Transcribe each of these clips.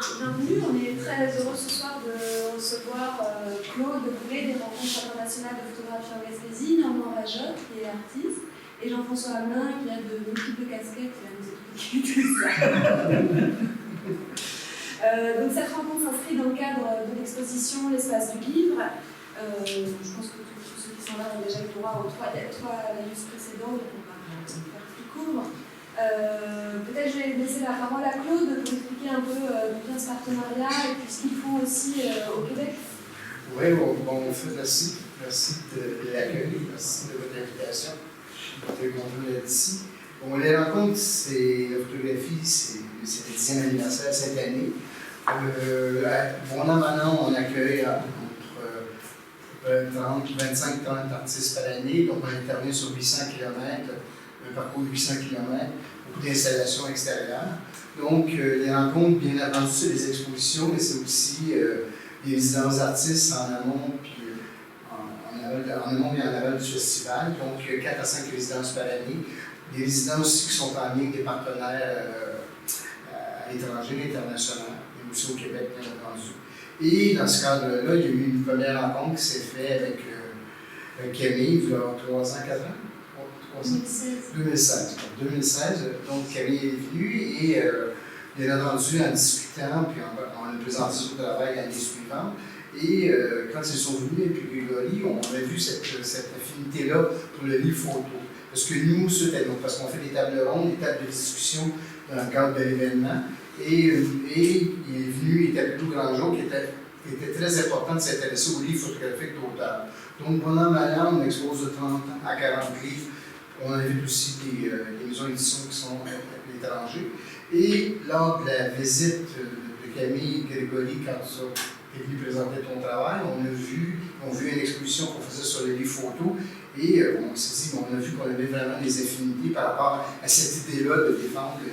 bienvenue. On est très heureux ce soir de recevoir Claude Boulet des Rencontres internationales de photographie en Gaspésie, Normand Rajotte qui est artiste, et Jean-François Hamelin qui a de multiples casquettes, qui va nous expliquer tout ça. Donc cette rencontre s'inscrit dans le cadre de l'exposition L'espace du livre. Je pense que tous ceux qui sont là ont déjà eu droit aux trois laïus précédents, donc on va faire plus court. Peut-être je vais laisser la parole à Claude pour expliquer un peu d'où vient ce partenariat et puis ce qu'ils font aussi au Québec. Oui, bon, merci. Merci de l'accueil, merci de votre invitation. Comme on l'a dit. Bon, les rencontres, c'est la photographie, c'est le 10e anniversaire cette année. Bon an, maintenant, on accueille entre 25-30 artistes par année, donc on intervient sur 800 km, un parcours de 800 km, beaucoup d'installations extérieures. Donc, les rencontres, bien entendu, c'est des expositions, mais c'est aussi des résidences d'artistes en amont, puis en amont et en aval du festival. Donc, 4 à 5 résidences par année. Des résidences aussi qui sont en lien avec des partenaires à l'étranger, international, et aussi au Québec, bien entendu. Et dans ce cadre-là, il y a eu une première rencontre qui s'est faite avec Camille, il y a 3 ans, 4 ans? 2016. Donc, Camille est venue et, bien entendu, en discutant, puis on a présenté son travail l'année suivante. Et quand ils sont venus, et puis Grégory, on a vu cette affinité-là pour le livre photo. Parce que nous, parce qu'on fait des tables rondes, des tables de discussion dans le cadre de l'événement. Et il est venu, il était appelé au grand jour, qui était très important de s'intéresser aux livres photographiques d'auteurs. Donc, pendant ma langue, on expose de 30 à 40 livres. On invite aussi des maisons d'édition qui sont à l'étranger. Et lors de la visite de Camille et Grégory, quand tu es venu présenter ton travail, on a vu une exposition qu'on faisait sur les livres photos. Et on s'est dit, on a vu qu'on avait vraiment des affinités par rapport à cette idée-là de défendre le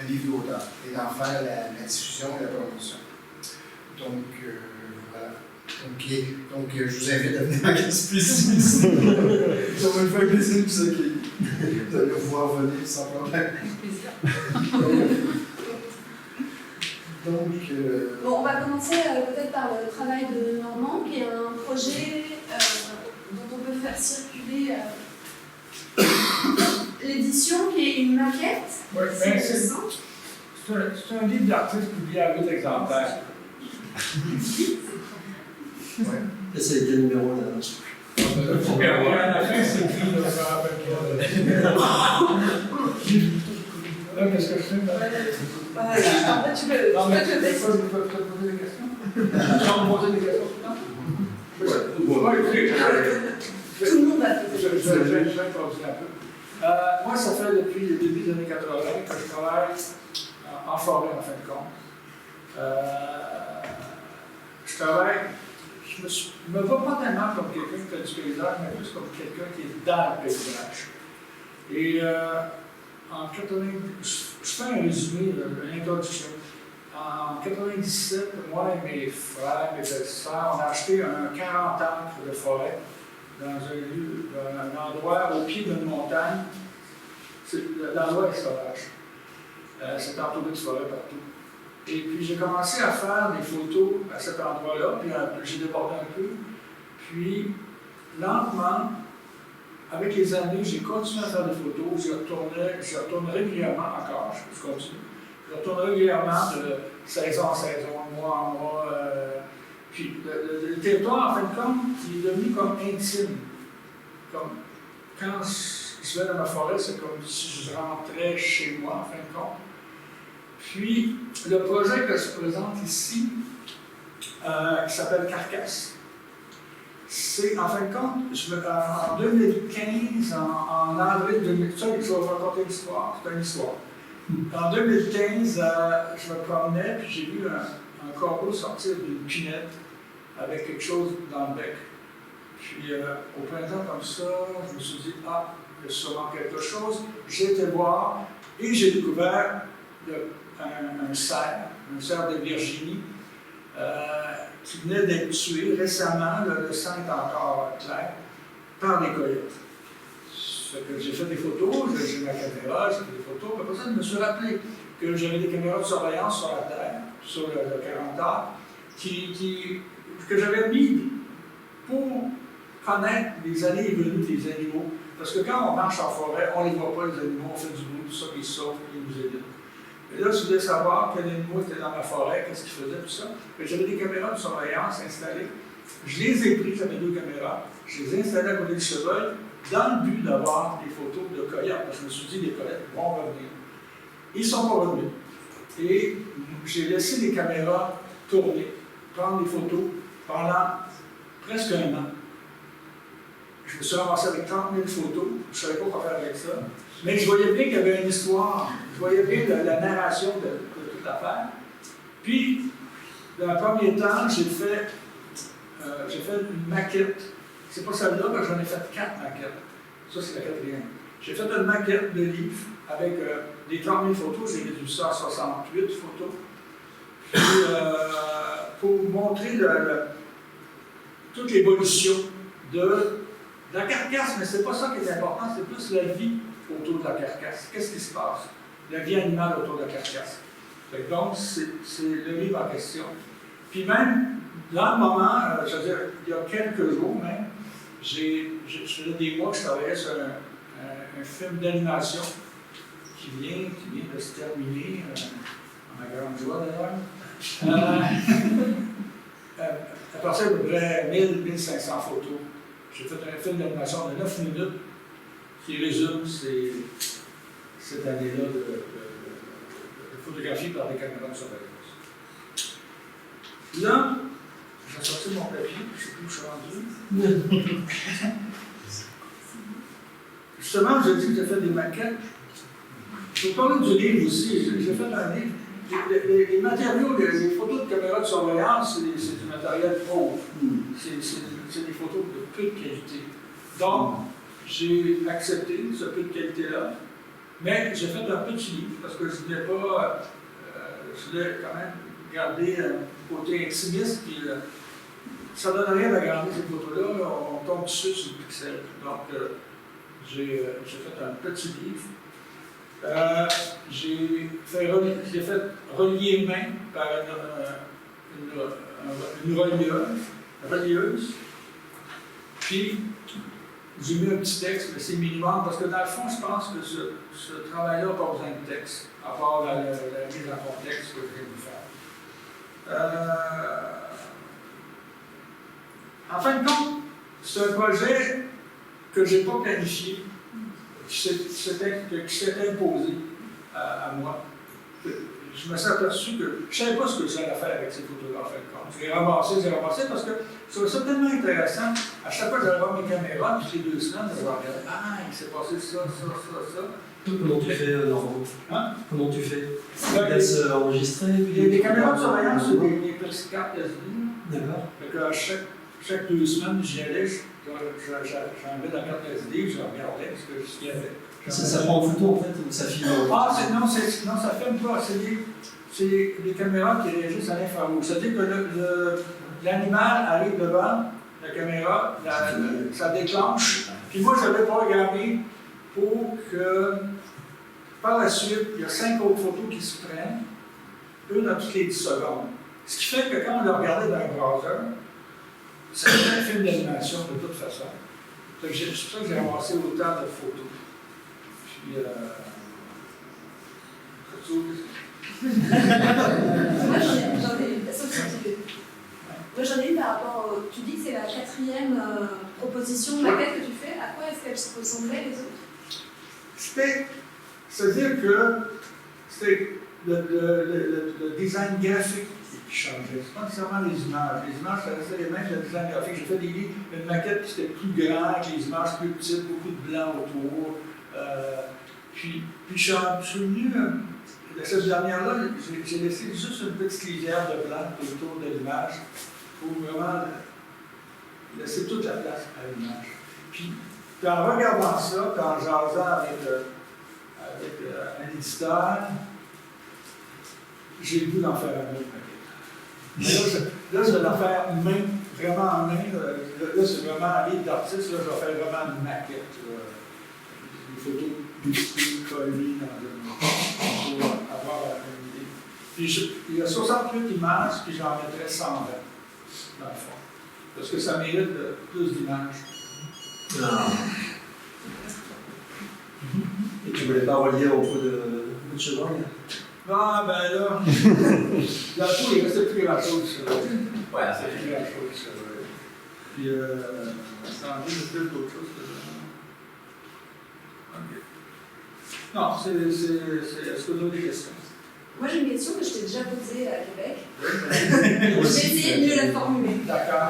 livre d'auteur et d'en faire la diffusion et la promotion. Donc, voilà. Donc, je vous invite à venir en Gaspésie. Ça va me faire plaisir pour ceux qui vous allez pouvoir venir sans problème. Donc, Bon, on va commencer peut-être par le travail de Normand, qui est un projet dont on peut faire circuler l'édition, qui est une maquette. Oui, mais c'est un livre d'artiste publié à 8 exemplaires. ouais. C'est quel numéro là? À la fin, c'est écrit, je me rappelle pas. Là, qu'est-ce que je fais? En fait, tu peux te laisser. Tu peux poser des questions? Tu peux me poser des questions tout le temps? Oui, Tout le monde a fait. je vais continuer un peu. Moi, ça fait depuis le début des années 80 que je travaille en forêt, en fin de compte. Je travaille, je me vois pas tellement comme quelqu'un qui fait du paysage, mais plus comme quelqu'un qui est dans le paysage. Et en 80, je fais un résumé, une introduction. En 97, moi et mes frères, mes belles-sœurs, on a acheté un 40 acres de forêt dans un endroit au pied d'une montagne. L'endroit est sauvage. C'est entouré de forêt partout. Et puis j'ai commencé à faire des photos à cet endroit-là, puis j'ai débordé un peu. Puis, lentement, avec les années, j'ai continué à faire des photos. J'y retourne régulièrement encore, je continue. Je retourne régulièrement de saison en saison, mois en mois. Puis le territoire, en fin de compte, il est devenu comme intime. Comme quand je vais dans ma forêt, c'est comme si je rentrais chez moi, en fin de compte. Puis, le projet que je présente ici, qui s'appelle Carcasse, c'est, en fin de compte, en 2015, en avril 2015, ça, je vais vous raconter une histoire, c'est une histoire. En 2015, je me promenais, puis j'ai vu un corbeau sortir d'une pinette avec quelque chose dans le bec. Puis, au printemps, comme ça, je me suis dit, il y a sûrement quelque chose. J'ai été voir, et j'ai découvert un cerf de Virginie, qui venait d'être tué récemment, le sang est encore clair, par des coyotes. J'ai fait des photos, j'ai ma caméra, j'ai fait des photos, mais après ça, je me suis rappelé que j'avais des caméras de surveillance sur la terre, sur le 40 heures, que j'avais mis pour connaître les allées et venues des animaux. Parce que quand on marche en forêt, on ne les voit pas, les animaux, on fait du bruit, tout ça, ils sautent, ils nous aident. Et là, je voulais savoir quel animal était dans ma forêt, qu'est-ce qu'il faisait, tout ça. J'avais des caméras de surveillance installées. Je les ai prises, j'avais 2 caméras, je les ai installées à côté du cheval, dans le but d'avoir des photos de coyotes, parce que je me suis dit, les coyotes vont revenir. Ils ne sont pas revenus. Et j'ai laissé les caméras tourner, prendre des photos pendant presque 1 an. Je me suis ramassé avec 30 000 photos, je ne savais pas quoi faire avec ça. Mais je voyais bien qu'il y avait une histoire, je voyais bien la narration de toute l'affaire. Puis, dans un premier temps, j'ai fait une maquette. C'est pas celle-là, mais j'en ai fait 4 maquettes. Ça, c'est la 4e. J'ai fait une maquette de livre avec des 30 000 photos, j'ai réduit ça à 68 photos. Puis, pour montrer toute l'évolution de la carcasse, mais c'est pas ça qui est important, c'est plus la vie autour de la carcasse. Qu'est-ce qui se passe? La vie animale autour de la carcasse. Donc, c'est le livre en question. Puis même, dans le moment, je veux dire, il y a quelques jours même, je faisais des mois que je travaillais sur un film d'animation qui vient de se terminer, à ma grande joie d'ailleurs. À partir de près 1000-1500 photos. J'ai fait un film d'animation de 9 minutes qui résume cette année-là de photographie par des caméras de surveillance. Là, j'ai sorti mon papier, je ne sais plus où je suis rendu. Justement, j'ai dit que j'ai fait des maquettes. Je vais parler du livre aussi. J'ai fait un livre. Les matériaux, les photos de caméras de surveillance, c'est du matériel pauvre. C'est des photos de peu de qualité. Donc, j'ai accepté ce peu de qualité-là, mais j'ai fait un petit livre parce que je voulais pas. Je voulais quand même garder un côté intimiste. Puis, ça ne donne rien de regarder ces photos-là, on tombe dessus sur le pixel. Donc, j'ai fait un petit livre. J'ai fait relier main par une relieuse. Puis, j'ai mis un petit texte, mais c'est minimum, parce que dans le fond, je pense que ce travail-là n'a pas besoin de texte, à part la mise en contexte que je viens de faire. En fin de compte, c'est un projet que je n'ai pas planifié, qui s'est imposé à moi. Je me suis aperçu que je ne savais pas ce que j'allais faire avec ces photos-là, en fin de compte. J'ai ramassé, parce que je trouvais ça tellement intéressant. À chaque fois que j'allais voir mes caméras, puis les 2 semaines, je regardais, il s'est passé ça. Comment tu fais, Normand? Comment tu fais? Tu Là, laisses enregistrer? Les caméras de surveillance, c'est des petites cartes SD. D'accord. Fait que chaque 2 semaines, j'y allais, j'enlevais la carte SD, je regardais ce qu'il y avait. Ça prend en photo en fait ou ça filme? Non, ça filme pas. C'est des caméras qui réagissent à l'infrarouge. C'est-à-dire que l'animal arrive devant la caméra, ça déclenche. Puis moi, j'avais programmé pour que par la suite, il y a 5 autres photos qui se prennent, une à toutes les 10 secondes. Ce qui fait que quand on le regardait dans un browser, c'est un film d'animation de toute façon. C'est pour ça que j'ai ramassé autant de photos. Puis, Moi, j'en ai une par rapport tu dis que c'est la 4e proposition, maquette que tu fais. À quoi est-ce qu'elle ressemblait les autres? C'est-à-dire que c'était le design graphique qui changeait. Ce n'est pas nécessairement les images. Les images, ça restait les mêmes, le design graphique. J'ai fait une maquette qui était plus grande, avec les images plus petites, beaucoup de blanc autour. Puis je suis venu, cette dernière-là, j'ai laissé juste une petite lisière de blanc autour de l'image pour vraiment laisser toute la place à l'image. Puis en regardant ça, puis en jasant avec un éditeur, j'ai le goût d'en faire un autre maquette. Là, je vais la faire main, vraiment en main. Là, c'est vraiment un livre d'artiste, là, je vais faire vraiment une maquette. Des photos collées dans pour avoir une idée. Puis il y a 68 images, puis j'en mettrais 120, dans le fond. Parce que ça mérite plus d'images. Ah. Et tu voulais pas relier au coup de cheval? Ah, ben là, la peau, il restait plus grand-chose. Ouais, C'est plus grand-chose. Puis, ça en dit plus d'autres choses que ça. OK. Non, est-ce que vous avez des questions? Moi j'ai une question que je t'ai déjà posée à Québec. Oui, Je vais essayer de mieux la formuler. d'accord.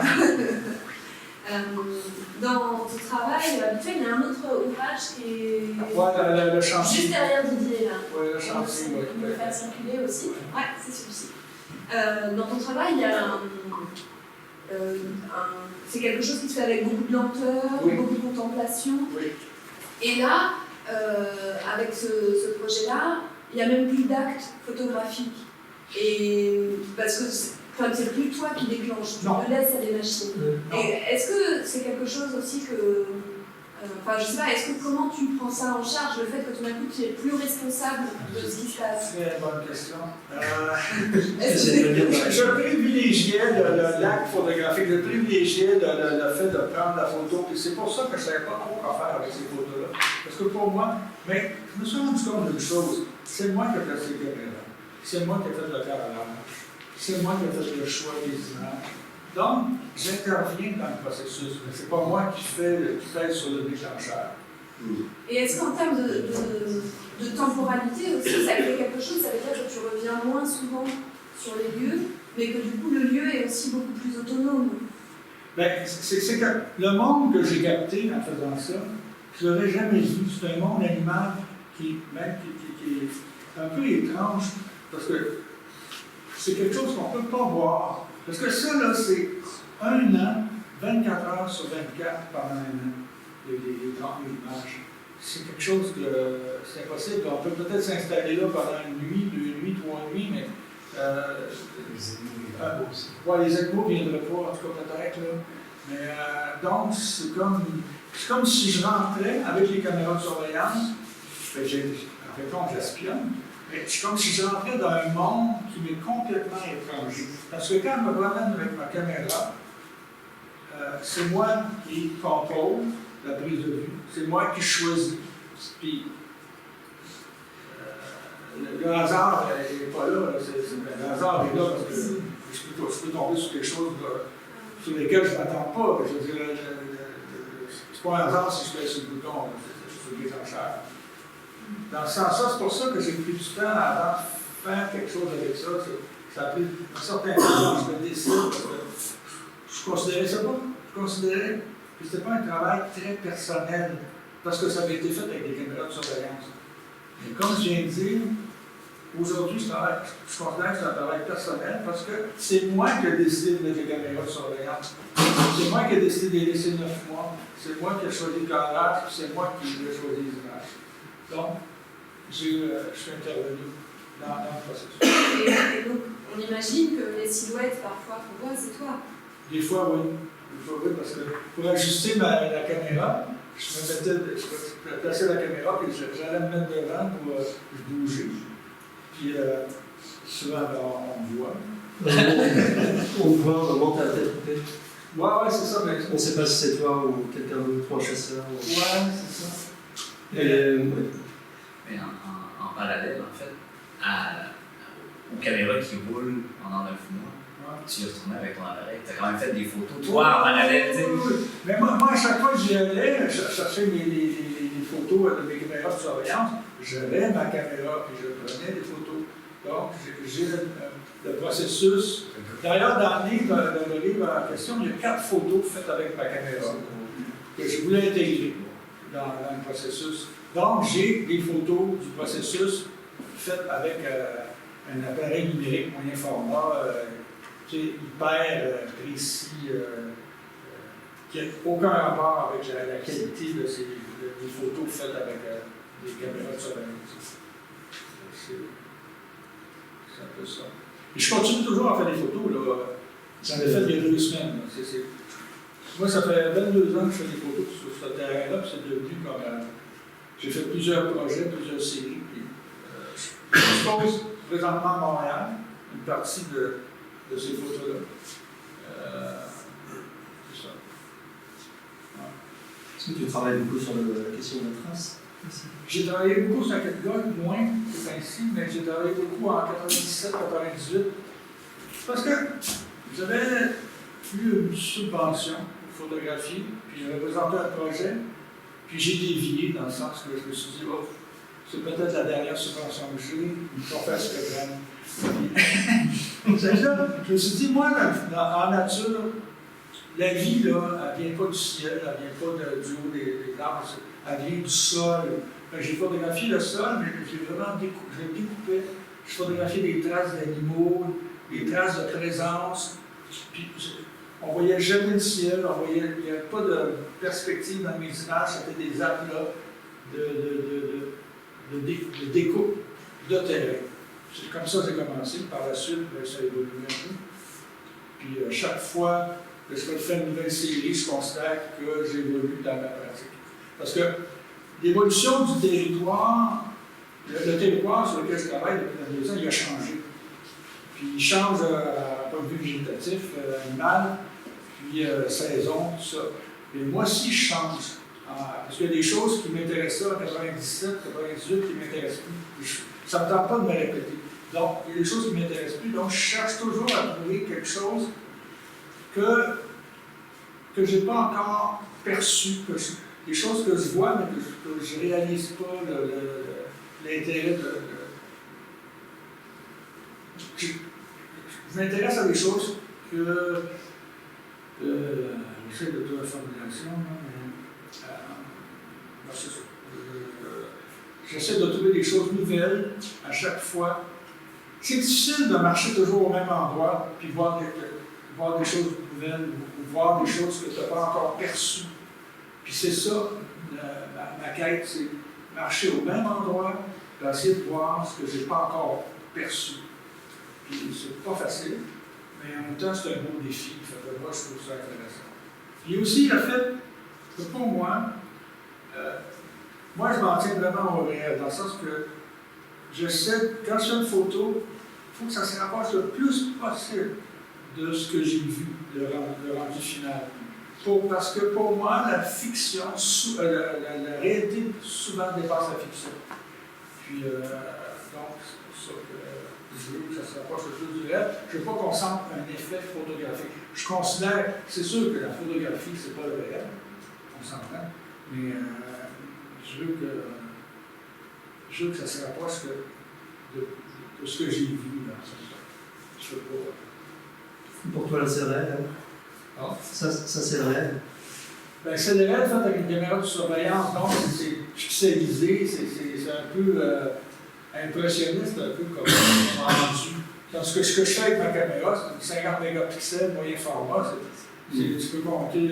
Dans ton travail habituel, il y a un autre ouvrage qui est Ouais, le chantier. juste derrière Didier là. Oui, le chantier, oui. On peut le faire circuler aussi. Ouais, c'est celui-ci. Dans ton travail, il y a c'est quelque chose qui se fait avec beaucoup de lenteur, Oui. beaucoup de contemplation. Oui. Et là, avec ce projet-là, il n'y a même plus d'acte photographique. Et parce que c'est plus toi qui déclenche, tu Non. le laisses à des machines. Non. Et est-ce que c'est quelque chose aussi que. Enfin, je sais pas, comment tu prends ça en charge, le fait que tout d'un coup tu es plus responsable de ce qui se passe? Très bonne question. Est-ce que Je privilégiais l'acte photographique, je privilégiais le fait de prendre la photo, et c'est pour ça que je ne savais pas trop quoi faire avec ces photos-là. Parce que pour moi, mais je me suis rendu compte d'une chose, c'est moi qui ai placé les caméras, c'est moi qui ai fait le carrelage, c'est moi qui ai fait le choix des images. Donc, j'interviens dans le processus, mais c'est pas moi qui pèse sur le déclencheur. Et est-ce qu'en termes de temporalité aussi, ça crée quelque chose? Ça veut dire que tu reviens moins souvent sur les lieux, mais que du coup le lieu est aussi beaucoup plus autonome. Ben, c'est que le monde que j'ai capté en faisant ça, je ne l'aurais jamais vu. C'est un monde animal qui est un peu étrange, parce que c'est quelque chose qu'on ne peut pas voir. Parce que ça, là, c'est 1 an, 24 heures sur 24 pendant 1 an, les 30 000 images. C'est quelque chose que c'est impossible. On peut peut-être s'installer là pendant 1 nuit, 2 nuits, 3 nuits, mais. Les échos ne viendraient pas, en tout cas peut-être. Là. Mais donc, c'est comme si je rentrais avec les caméras de surveillance. En fait, j'espionne. Mais c'est comme si je rentrais dans un monde qui m'est complètement étranger. Parce que quand je me promène avec ma caméra, c'est moi qui contrôle la prise de vue. C'est moi qui choisis. Puis, le hasard n'est pas là. Le hasard est là parce que je peux tomber sur quelque chose sur lesquels je ne m'attends pas. Je veux dire, c'est pas un hasard si je fais sur le bouton, sur le déclencheur. Dans ce sens-là, c'est pour ça que j'ai pris du temps avant de faire quelque chose avec ça. Ça a pris un certain temps, je me décide, parce que je considérais ça pas. Je considérais que ce n'était pas un travail très personnel, parce que ça avait été fait avec des caméras de surveillance. Mais comme je viens de dire, aujourd'hui, je considère que c'est un travail personnel, parce que c'est moi qui ai décidé de mettre les caméras de surveillance. C'est moi qui ai décidé de les laisser 9 mois. C'est moi qui ai choisi le cadrage, puis c'est moi qui ai choisi les images. Donc, je suis intervenu dans le processus. Et donc, on imagine que les silhouettes, parfois, qu'on voit, c'est toi. Des fois, oui. Des fois, oui, parce que pour ajuster la caméra, je plaçais la caméra, puis j'allais me mettre devant pour bouger. Puis, souvent, on me voit. On te voit, on monte à la tête coupée. Ouais, c'est ça. Mais... On ne sait pas si c'est toi ou quelqu'un d'autre, ou un chasseur. Ou... Ouais, c'est ça. Mais en parallèle, en fait, aux caméras qui roulent pendant 9 mois, tu y retournes avec ton appareil. Tu as quand même fait des photos, toi, en parallèle. Oui. Mais moi, à chaque fois que j'y allais, je cherchais les photos de mes caméras de surveillance, j'avais ma caméra et je prenais des photos. Donc, j'ai le processus. D'ailleurs, dans le livre en question, il y a 4 photos faites avec ma caméra que je voulais intégrer dans le processus. Donc, j'ai des photos du processus faites avec un appareil numérique moyen format, hyper précis, qui n'a aucun rapport avec la qualité des photos faites avec des caméras de surveillance. C'est un peu ça. Et je continue toujours à faire des photos. J'en ai fait il y a 2 semaines. Moi, ça fait 22 ans que je fais des photos sur ce terrain-là, puis c'est devenu comme... j'ai fait plusieurs projets, plusieurs séries, puis je suppose présentement à Montréal, une partie de ces photos-là. C'est ça. Est-ce que tu travailles beaucoup sur la question de la trace aussi? J'ai travaillé beaucoup sur la catégorie, moins c'est ainsi, mais j'ai travaillé beaucoup en 97-98. Parce que j'avais eu une subvention pour photographier, puis j'avais présenté un projet, puis j'ai dévié dans le sens que je me suis dit, oh, c'est peut-être la dernière subvention que j'ai, il faut faire ce que j'aime. C'est ça, je me suis dit, moi, en nature, la vie, là, elle ne vient pas du ciel, elle ne vient pas du haut des arbres, elle vient du sol. J'ai photographié le sol, mais j'ai vraiment découpé. Je photographiais des traces d'animaux, des traces de présence. Puis, on voyait jamais le ciel, il n'y avait pas de perspective dans mes images, c'était des aplats de découpe de terrain. C'est comme ça que j'ai commencé. Par la suite, ça a évolué un peu. Puis chaque fois que je fais une nouvelle série, je constate que j'évolue dans ma pratique. Parce que l'évolution du territoire, le territoire sur lequel je travaille depuis 2 ans, il a changé. Puis il change à point de vue végétatif, animal, puis saison, tout ça. Et moi aussi, je change. Parce qu'il y a des choses qui m'intéressaient en 97, 98 qui ne m'intéressent plus. Ça ne me tente pas de me répéter. Donc, il y a des choses qui ne m'intéressent plus. Donc, je cherche toujours à trouver quelque chose que je n'ai pas encore perçu, des choses que je vois, mais que je ne réalise pas l'intérêt de. Je m'intéresse à des choses que. J'essaie de trouver la formulation, mais. J'essaie de trouver des choses nouvelles à chaque fois. C'est difficile de marcher toujours au même endroit puis voir des choses nouvelles ou voir des choses que tu n'as pas encore perçues. Puis c'est ça, ma quête, c'est marcher au même endroit et essayer de voir ce que je n'ai pas encore perçu. Puis c'est pas facile, mais en même temps, c'est un beau défi. Fait que moi, je trouve ça intéressant. Puis aussi, le fait que pour moi, moi, je m'en tiens vraiment au réel, dans le sens que j'essaie, quand je fais une photo, il faut que ça se rapproche le plus possible de ce que j'ai vu, le rendu final. Parce que pour moi, la fiction, la réalité souvent dépasse la fiction. Puis, donc, c'est pour ça que je veux que ça se rapproche le plus du réel. Je ne veux pas qu'on sente un effet photographique. Je considère, c'est sûr que la photographie, c'est pas le réel, on s'entend, mais je veux que ça se rapproche de ce que j'ai vu dans ce. Je veux pas. Pour toi, là, c'est réel. Ah. Ça c'est le réel. Ben, c'est le réel fait avec une caméra de surveillance, donc c'est pixelisé, c'est un peu impressionniste, un peu comme rendu. Donc, ce que je fais avec ma caméra, c'est 50 mégapixels, moyen format, tu peux compter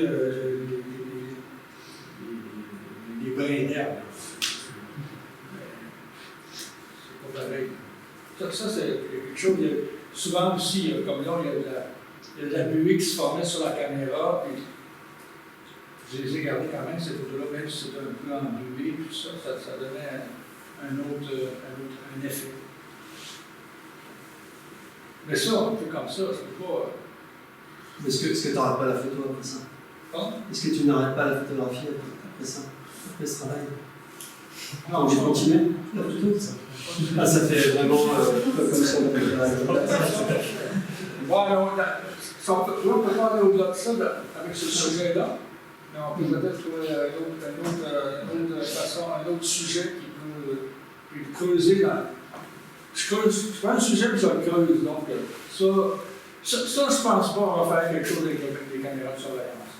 les brins d'herbe. C'est pas pareil. Ça c'est quelque chose, souvent aussi, comme là, il y a de la buée qui se formait sur la caméra, puis je les ai gardées quand même, ces photos-là, même si c'était un peu en buée, tout ça, ça donnait un effet. Mais ça, on fait comme ça, c'est pas. Est-ce que tu n'arrêtes pas la photo après ça? Hein? Est-ce que tu n'arrêtes pas la photographie après ça? Après ce travail? Non, je continue. Pas du tout. Ah, ça fait vraiment comme ça. On peut pas aller au-delà de ça avec ce sujet-là, mais on peut peut-être trouver une autre façon, un autre sujet qui peut creuser dans. Je prends un sujet et je le creuse. Donc, ça, je pense pas qu'on va faire quelque chose avec les caméras de surveillance.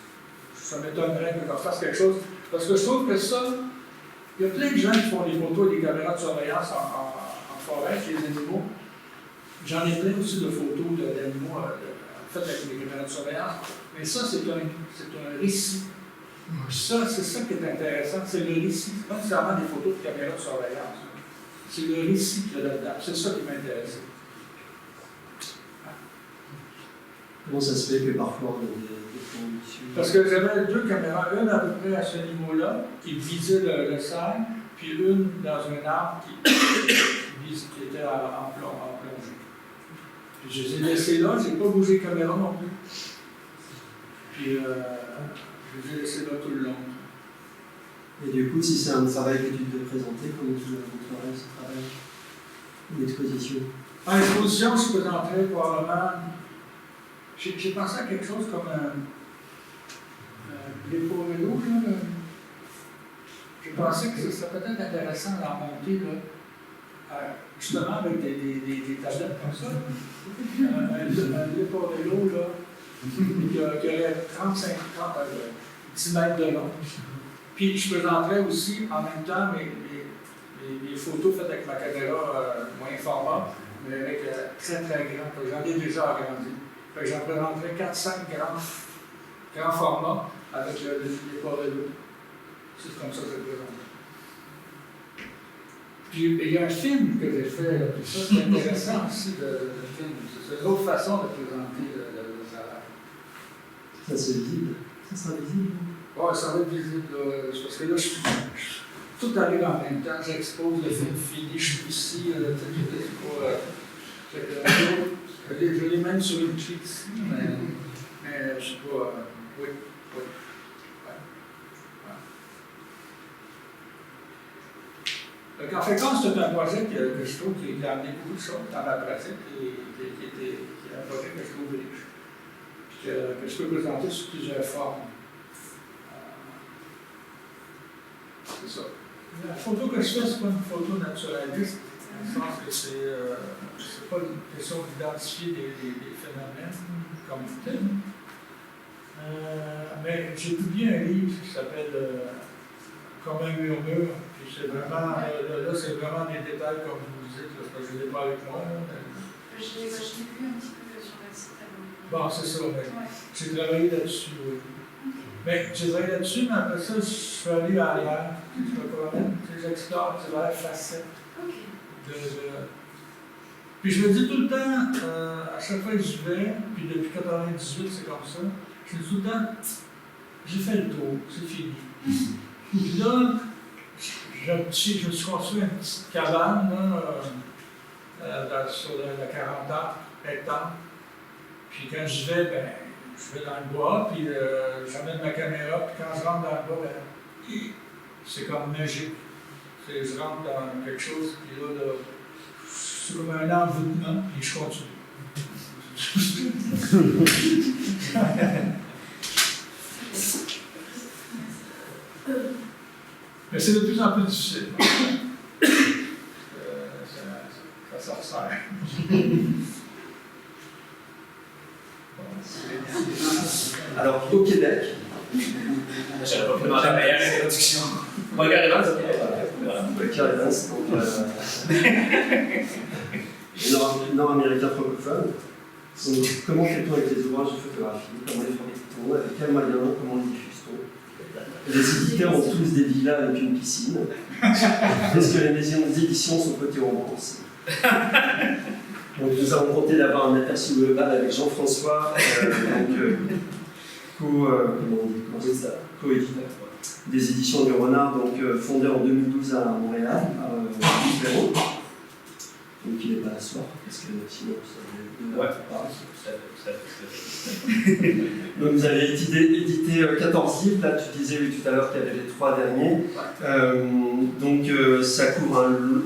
Ça m'étonnerait que je fasse quelque chose. Parce que je trouve que ça, il y a plein de gens qui font des photos avec des caméras de surveillance en forêt, chez les animaux. J'en ai plein aussi de photos d'animaux faites avec des caméras de surveillance. Mais ça, c'est un récit. Ça, c'est ça qui est intéressant, c'est le récit. C'est pas nécessairement des photos de caméras de surveillance. C'est le récit qu'il y a là-dedans. C'est ça qui m'intéresse. Comment ça se fait que parfois on a des conditions? Parce que j'avais 2 caméras, une à peu près à ce niveau-là, qui visait le cerf, puis une dans un arbre qui qui étaient en plongée. Puis je les ai laissés là, je n'ai pas bougé la caméra non plus. Puis je les ai laissés là tout le long. Et du coup, si c'est un travail que tu devais présenter, comment tu montrerais ce travail? Une exposition? En exposition, je présenterais probablement. J'ai pensé à quelque chose comme l'épaule-vélo. J'ai pensé que ce serait peut-être intéressant d'en monter, là, justement avec des tablettes comme ça. Un l'épaule-vélo, là, qui aurait 10 mètres de long. Puis je présenterais aussi en même temps mes photos faites avec ma caméra moyen format, mais avec très très grand. J'en ai déjà agrandi. J'en présenterais 4-5 grands formats avec les ports-vélos. C'est comme ça que je le présente. Puis il y a un film que j'ai fait, puis ça c'est intéressant aussi le film. C'est une autre façon de présenter le travail. Ça c'est visible? Ça sera visible? Oui, ça va être visible. Parce que là, tout arrive en même temps. J'expose le film fini, je suis ici. Je l'ai même sur une clé ici, mais je sais pas. Oui. En fait, quand c'est un projet que je trouve qui a amené beaucoup de choses dans ma pratique et qui est un projet que je trouve riche, puis que je peux présenter sous plusieurs formes. C'est ça. La photo que je fais, c'est pas une photo naturaliste. Je pense que c'est pas une question d'identifier des phénomènes comme tel. Mais j'ai publié un livre qui s'appelle Comme un murmure. Puis c'est vraiment, là, c'est vraiment des détails comme vous dites, parce que je ne l'ai pas avec moi. Je l'ai vu un petit peu sur le site. Bon, c'est ça. J'ai travaillé là-dessus, oui. Mais j'ai travaillé là-dessus, mais après ça, je suis allé ailleurs. Je me promène, j'explore diverses facettes. Puis je me dis tout le temps, à chaque fois que j'y vais, puis depuis 1998, c'est comme ça, je me dis tout le temps, j'ai fait le tour, c'est fini. Puis là, je me suis construit une petite cabane là, sur la 40 hectares. Puis quand j'y vais, je vais dans le bois, puis j'amène ma caméra, puis quand je rentre dans le bois, c'est comme magique. Je rentre dans quelque chose, puis là, c'est comme un envoûtement, puis je continue. Mais c'est de plus en plus difficile. Ça resserre. Alors, au Québec. J'avais pas pu demander la meilleure introduction. Moi, carrément, Carevans, donc nord-américain francophone. Donc, comment fait-on avec les ouvrages de photographie? Comment les fabrique-t-on? Avec quels moyens? Comment les diffuse-t-on? Les éditeurs ont tous des villas avec une piscine. Est-ce que les maisons d'édition sont cotées en bourse? Donc, nous avons tenté d'avoir un aperçu global avec Jean-François, co-éditeur des éditions du Renard, donc fondé en 2012 à Montréal, à Perron. Donc il n'est pas à soir, parce que sinon ça va Donc vous avez édité 14 livres, là tu disais tout à l'heure qu'il y avait les 3 derniers. Donc ça couvre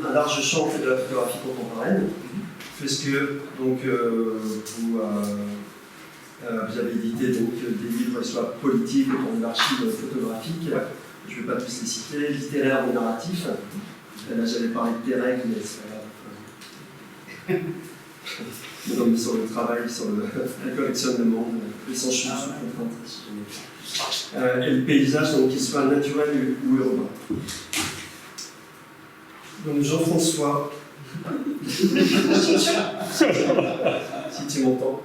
un large champ de la photographie contemporaine, puisque donc, vous avez édité donc, des livres soit politiques ou d'archives photographiques, je ne vais pas tous les citer, littéraires ou narratifs. Là j'avais parlé de Terek, mais c'est pas grave. Donc, sur le travail, sur le collectionnement, les sans chute sous contrainte. Et le paysage, donc, qu'il soit naturel ou urbain. Donc Jean-François, si tu m'entends,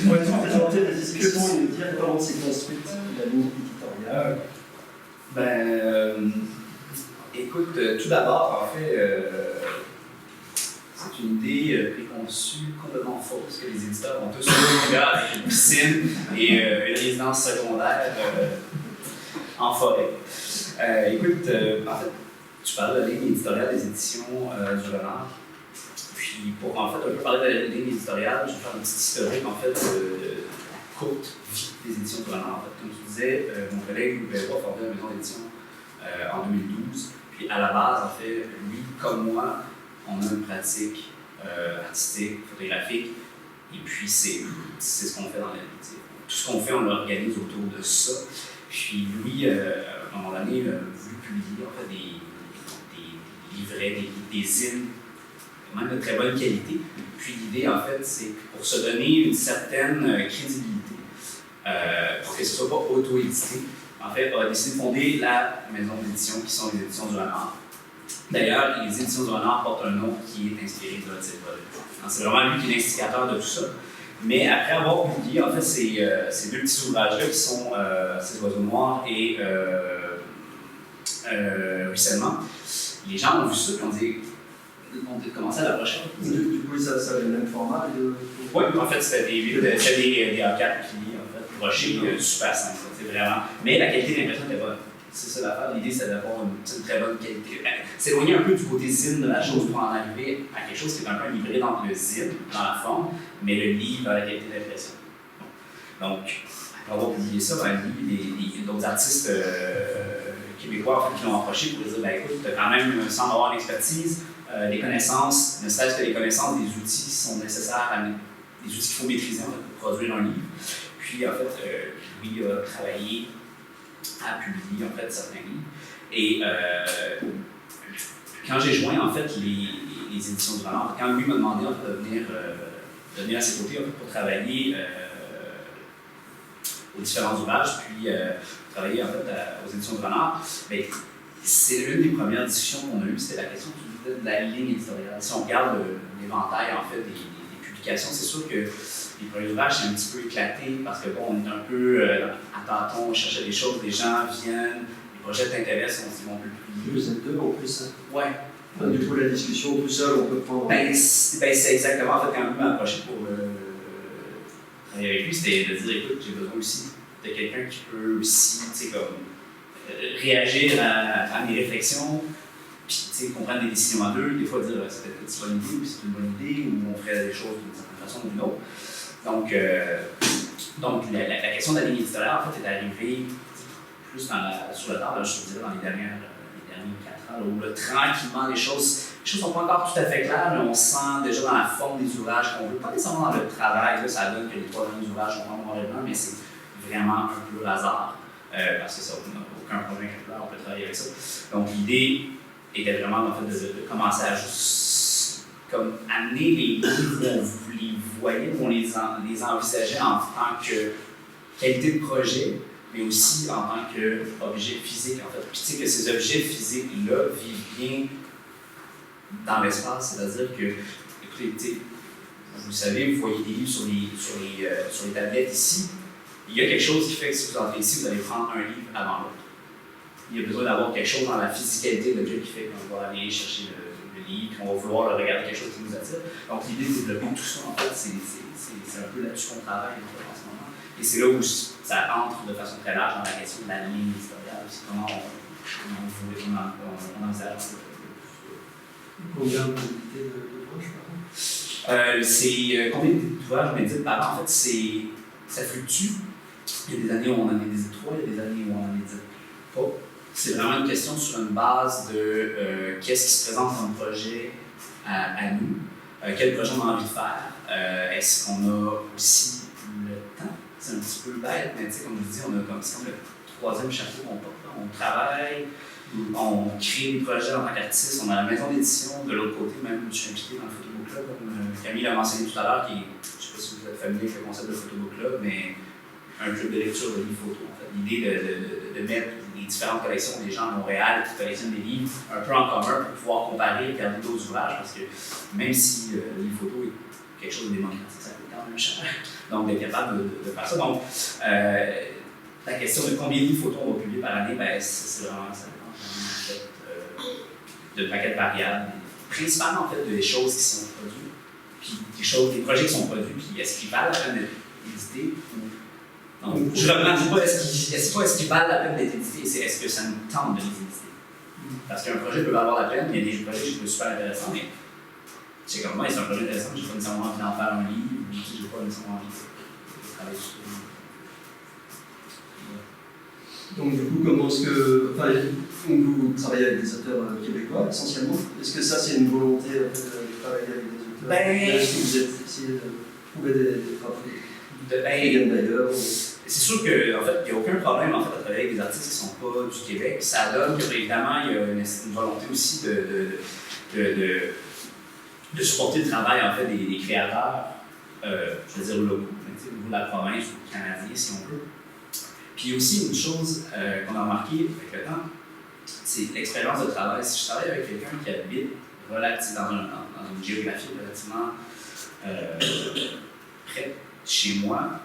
pourrais-tu présenter la discussion et nous dire comment s'est construite la ligne éditoriale? Écoute, tout d'abord, en fait, c'est une idée préconçue complètement fausse que les éditeurs ont tous eu avec une piscine et une résidence secondaire en forêt. Écoute, en fait, tu parlais de la ligne éditoriale des éditions du Renard. Puis pour en fait un peu parler de la ligne éditoriale, je vais faire une petite historique en fait de la courte vie des éditions du Renard. En fait, comme tu disais, mon collègue Louis Bellois a fondé la maison d'édition en 2012. Puis à la base, en fait, lui comme moi, on a une pratique artistique, photographique, et puis c'est ce qu'on fait dans la vie. Tout ce qu'on fait, on l'organise autour de ça. Puis lui, à un moment donné, a voulu publier en fait, des livrets, des zines, quand même de très bonne qualité. Puis l'idée, en fait, c'est pour se donner une certaine crédibilité, pour que ce ne soit pas auto-édité. En fait, on a décidé de fonder la maison d'édition qui sont les éditions du Renard. D'ailleurs, les éditions du Renard portent un nom qui est inspiré de Rod Silva. C'est vraiment lui qui est l'instigateur de tout ça. Mais après avoir publié, en fait, ces deux petits ouvrages-là qui sont Ces oiseaux noirs et Ruissellement, les gens ont vu ça et ont commencé à l'approcher. Du coup, ça avait le même format? Oui, en fait, c'était des A4 qui, en fait, brochés, super simple. C'est vraiment. Mais la qualité d'impression était bonne. C'est ça l'affaire. L'idée, c'est d'avoir une très bonne qualité. S'éloigner un peu du côté zine de la chose pour en arriver à quelque chose qui est un peu un hybride entre le zine dans la forme, mais le livre dans la qualité d'impression. Donc, après avoir publié ça, il y a d'autres artistes québécois en fait, qui l'ont approché pour dire écoute, tu as quand même, sans avoir l'expertise, les connaissances, ne serait-ce que les connaissances des outils qui sont nécessaires, des outils qu'il faut maîtriser en fait, pour produire un livre. Puis, en fait, lui a travaillé à publier en fait certains livres. Et quand j'ai joint en fait les éditions du Renard, quand lui m'a demandé en fait, de venir à ses côtés en fait, pour travailler aux différents ouvrages, puis travailler en fait aux éditions du Renard, bien, c'est l'une des premières discussions qu'on a eues, c'était la question de la ligne éditoriale. Si on regarde l'éventail en fait des publications, c'est sûr que les premiers ouvrages, c'est un petit peu éclaté parce que bon, on est un peu à tâtons, on cherchait des choses, les gens viennent, les projets t'intéressent, on se dit on peut publier. Vous êtes deux en plus. Ouais. Du coup, la discussion tout seul, on peut prendre. C'est exactement en fait, quand lui m'a approché pour travailler avec lui, c'était de dire écoute, j'ai besoin aussi de quelqu'un qui peut aussi, tu sais, comme réagir à mes réflexions, puis comprendre des décisions à deux, des fois dire c'est peut-être une bonne idée ou c'est une bonne idée, ou on ferait des choses d'une certaine façon ou d'une autre. Donc la question de la ligne éditoriale, en fait, est arrivée plus sur le tard, je dirais, dans les derniers 4 ans, où là, tranquillement, les choses ne sont pas encore tout à fait claires, mais on sent déjà dans la forme des ouvrages qu'on veut, pas nécessairement dans le travail, là, ça donne que les 3 derniers ouvrages sont en noir et blanc, mais c'est vraiment un peu hasard, parce que ça n'a aucun problème avec le plan, on peut travailler avec ça. Donc l'idée était vraiment en fait, de commencer à juste comme amener les livres où vous les voyez, où on les envisageait en tant que qualité de projet, mais aussi en tant qu'objet physique. En fait. Puis tu sais que ces objets physiques-là vivent bien dans l'espace, c'est-à-dire que, écoutez, vous savez, vous voyez des livres sur les tablettes ici, il y a quelque chose qui fait que si vous entrez ici, vous allez prendre un livre avant l'autre. Il y a besoin d'avoir quelque chose dans la physicalité de l'objet qui fait qu'on va aller chercher le livre, qu'on va vouloir regarder quelque chose qui nous attire. Donc l'idée de développer tout ça, en fait, c'est un peu là-dessus qu'on travaille en ce moment. Et c'est là où ça entre de façon très large dans la question de la ligne éditoriale. C'est comment on envisage. Combien d'édités d'ouvrages par an? C'est combien d'ouvrages on édite par an? En fait, ça fluctue. Il y a des années où on en édite 3, il y a des années où on en édite pas. C'est vraiment une question sur une base de qu'est-ce qui se présente comme projet à nous, quel projet on a envie de faire. Est-ce qu'on a aussi le temps? C'est un petit peu bête, mais comme je dis, c'est comme le 3e chapeau qu'on porte. On travaille, on crée des projets en tant qu'artiste, on a la maison d'édition, de l'autre côté, même je suis impliqué dans le Photobook Club, comme Camille l'a mentionné tout à l'heure, qui est, je ne sais pas si vous êtes familier avec le concept de Photobook Club, mais un club de lecture de livres photos. En fait. L'idée de mettre les différentes collections des gens à Montréal qui collectionnent des livres un peu en commun pour pouvoir comparer et regarder d'autres ouvrages, parce que même si le livre photo est quelque chose de démocratique, ça coûte quand même cher. Donc, d'être capable de faire ça. Donc, la question de combien de livres photos on va publier par année, ben, c'est vraiment ça. De paquets de variables, principalement en fait des choses qui sont produites, puis des projets qui sont produits, puis est-ce qu'ils valent la peine d'être édités ou non. Je reprends, dis pas est-ce qu'ils valent la peine d'être édités, c'est est-ce que ça nous tente de les éditer. Parce qu'un projet peut valoir la peine, il y a des projets que je trouve super intéressants, mais c'est comme moi, c'est un projet intéressant, j'ai pas nécessairement envie d'en faire un livre, ou j'ai pas nécessairement envie de travailler sur ça. Donc du coup, comment est-ce que, enfin, vous travaillez avec des auteurs québécois essentiellement. Est-ce que ça c'est une volonté en fait, de travailler avec des auteurs? Est-ce que vous êtes essayé de trouver des travaux qui viennent d'ailleurs? C'est sûr qu'en fait, il n'y a aucun problème en fait, à travailler avec des artistes qui ne sont pas du Québec. Ça donne que, évidemment, il y a une volonté aussi de supporter le travail en fait, des créateurs, je veux dire locaux, au niveau de la province ou canadien, si on peut. Puis il y a aussi une chose qu'on a remarqué avec le temps, c'est l'expérience de travail. Si je travaille avec quelqu'un qui habite dans une géographie relativement près de chez moi,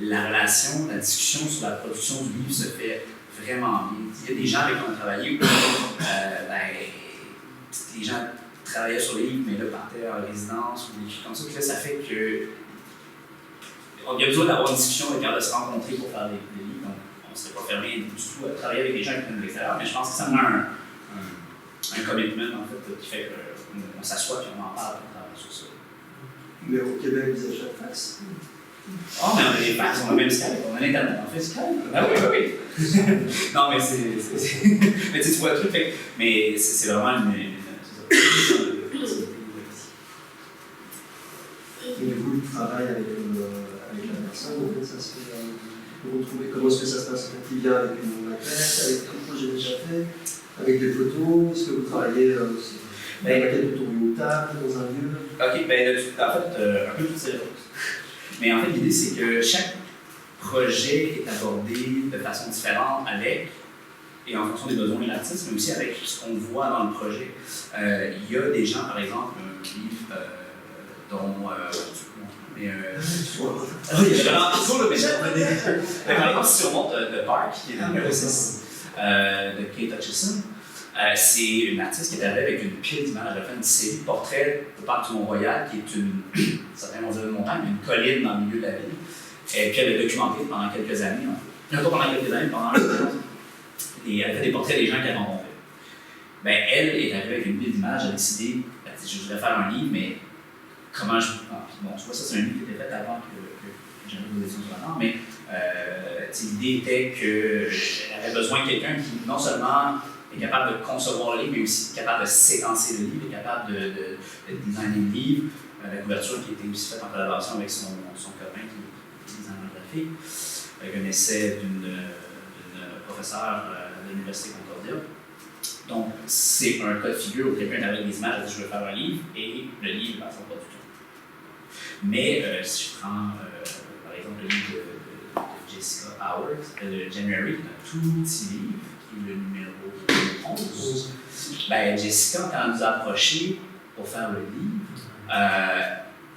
la relation, la discussion sur la production du livre se fait vraiment bien. Il y a des gens avec qui on a travaillé où les gens travaillaient sur le livre, mais là partaient en résidence ou des choses comme ça. Puis là, ça fait que il y a besoin d'avoir une discussion et de se rencontrer pour faire des livres. Donc, on ne s'est pas fermé du tout à travailler avec des gens qui viennent de l'extérieur, mais je pense que ça prend un commitment en fait, qui fait qu'on s'assoit et on en parle sur ça. Mais au Québec, vous achetez fax? Oh, mais on a des fax, on a même Skype, on a l'Internet, on fait Skype. Ah oui. Non, mais mais tu vois le truc, mais c'est vraiment une Et du coup, le travail avec la personne, en fait, ça se fait. Vous retrouvez comment est-ce que ça se passe quand il vient avec une maquette, avec un projet déjà fait, avec des photos? Est-ce que vous travaillez avec la maquette autour d'une table, dans un lieu? Ok, ben en fait, un peu toutes ces choses. Mais en fait, l'idée, c'est que chaque projet est abordé de façon différente avec, et en fonction des besoins de l'artiste, mais aussi avec ce qu'on voit dans le projet. Il y a des gens, par exemple, un livre dont. Il y a vraiment toujours le méchant. Par exemple, si on monte The Park, qui est le numéro 6 de Kate Hutchison, c'est une artiste qui est arrivée avec une pile d'images. Elle a fait une série de portraits de Parc du Mont-Royal, qui est certains vont dire une montagne, mais une colline dans le milieu de la ville. Et puis elle a documenté pendant quelques années, pas pendant quelques années, pendant un an. Et elle a fait des portraits des gens qu'elle rencontrait. Ben, elle est arrivée avec une pile d'images, elle a décidé, elle a dit, je voudrais faire un livre, mais comment je. Bon, tu vois, ça, c'est un livre qui était fait avant que j'avais vos études sur la langue, mais l'idée était qu'elle avait besoin de quelqu'un qui, non seulement est capable de concevoir le livre, mais aussi capable de séquencer le livre, est capable de designer le livre. La couverture qui était aussi faite en collaboration avec son copain qui est designer graphique, avec un essai d'une professeure de l'Université Concordia. Donc, c'est un cas de figure où quelqu'un avec des images a dit je veux faire un livre, et le livre ne s'en pas du tout. Mais si je prends par exemple le livre de Jessica Howard, de January, un tout petit livre, qui est le numéro 11, ben, Jessica, quand elle nous a approchés pour faire le livre,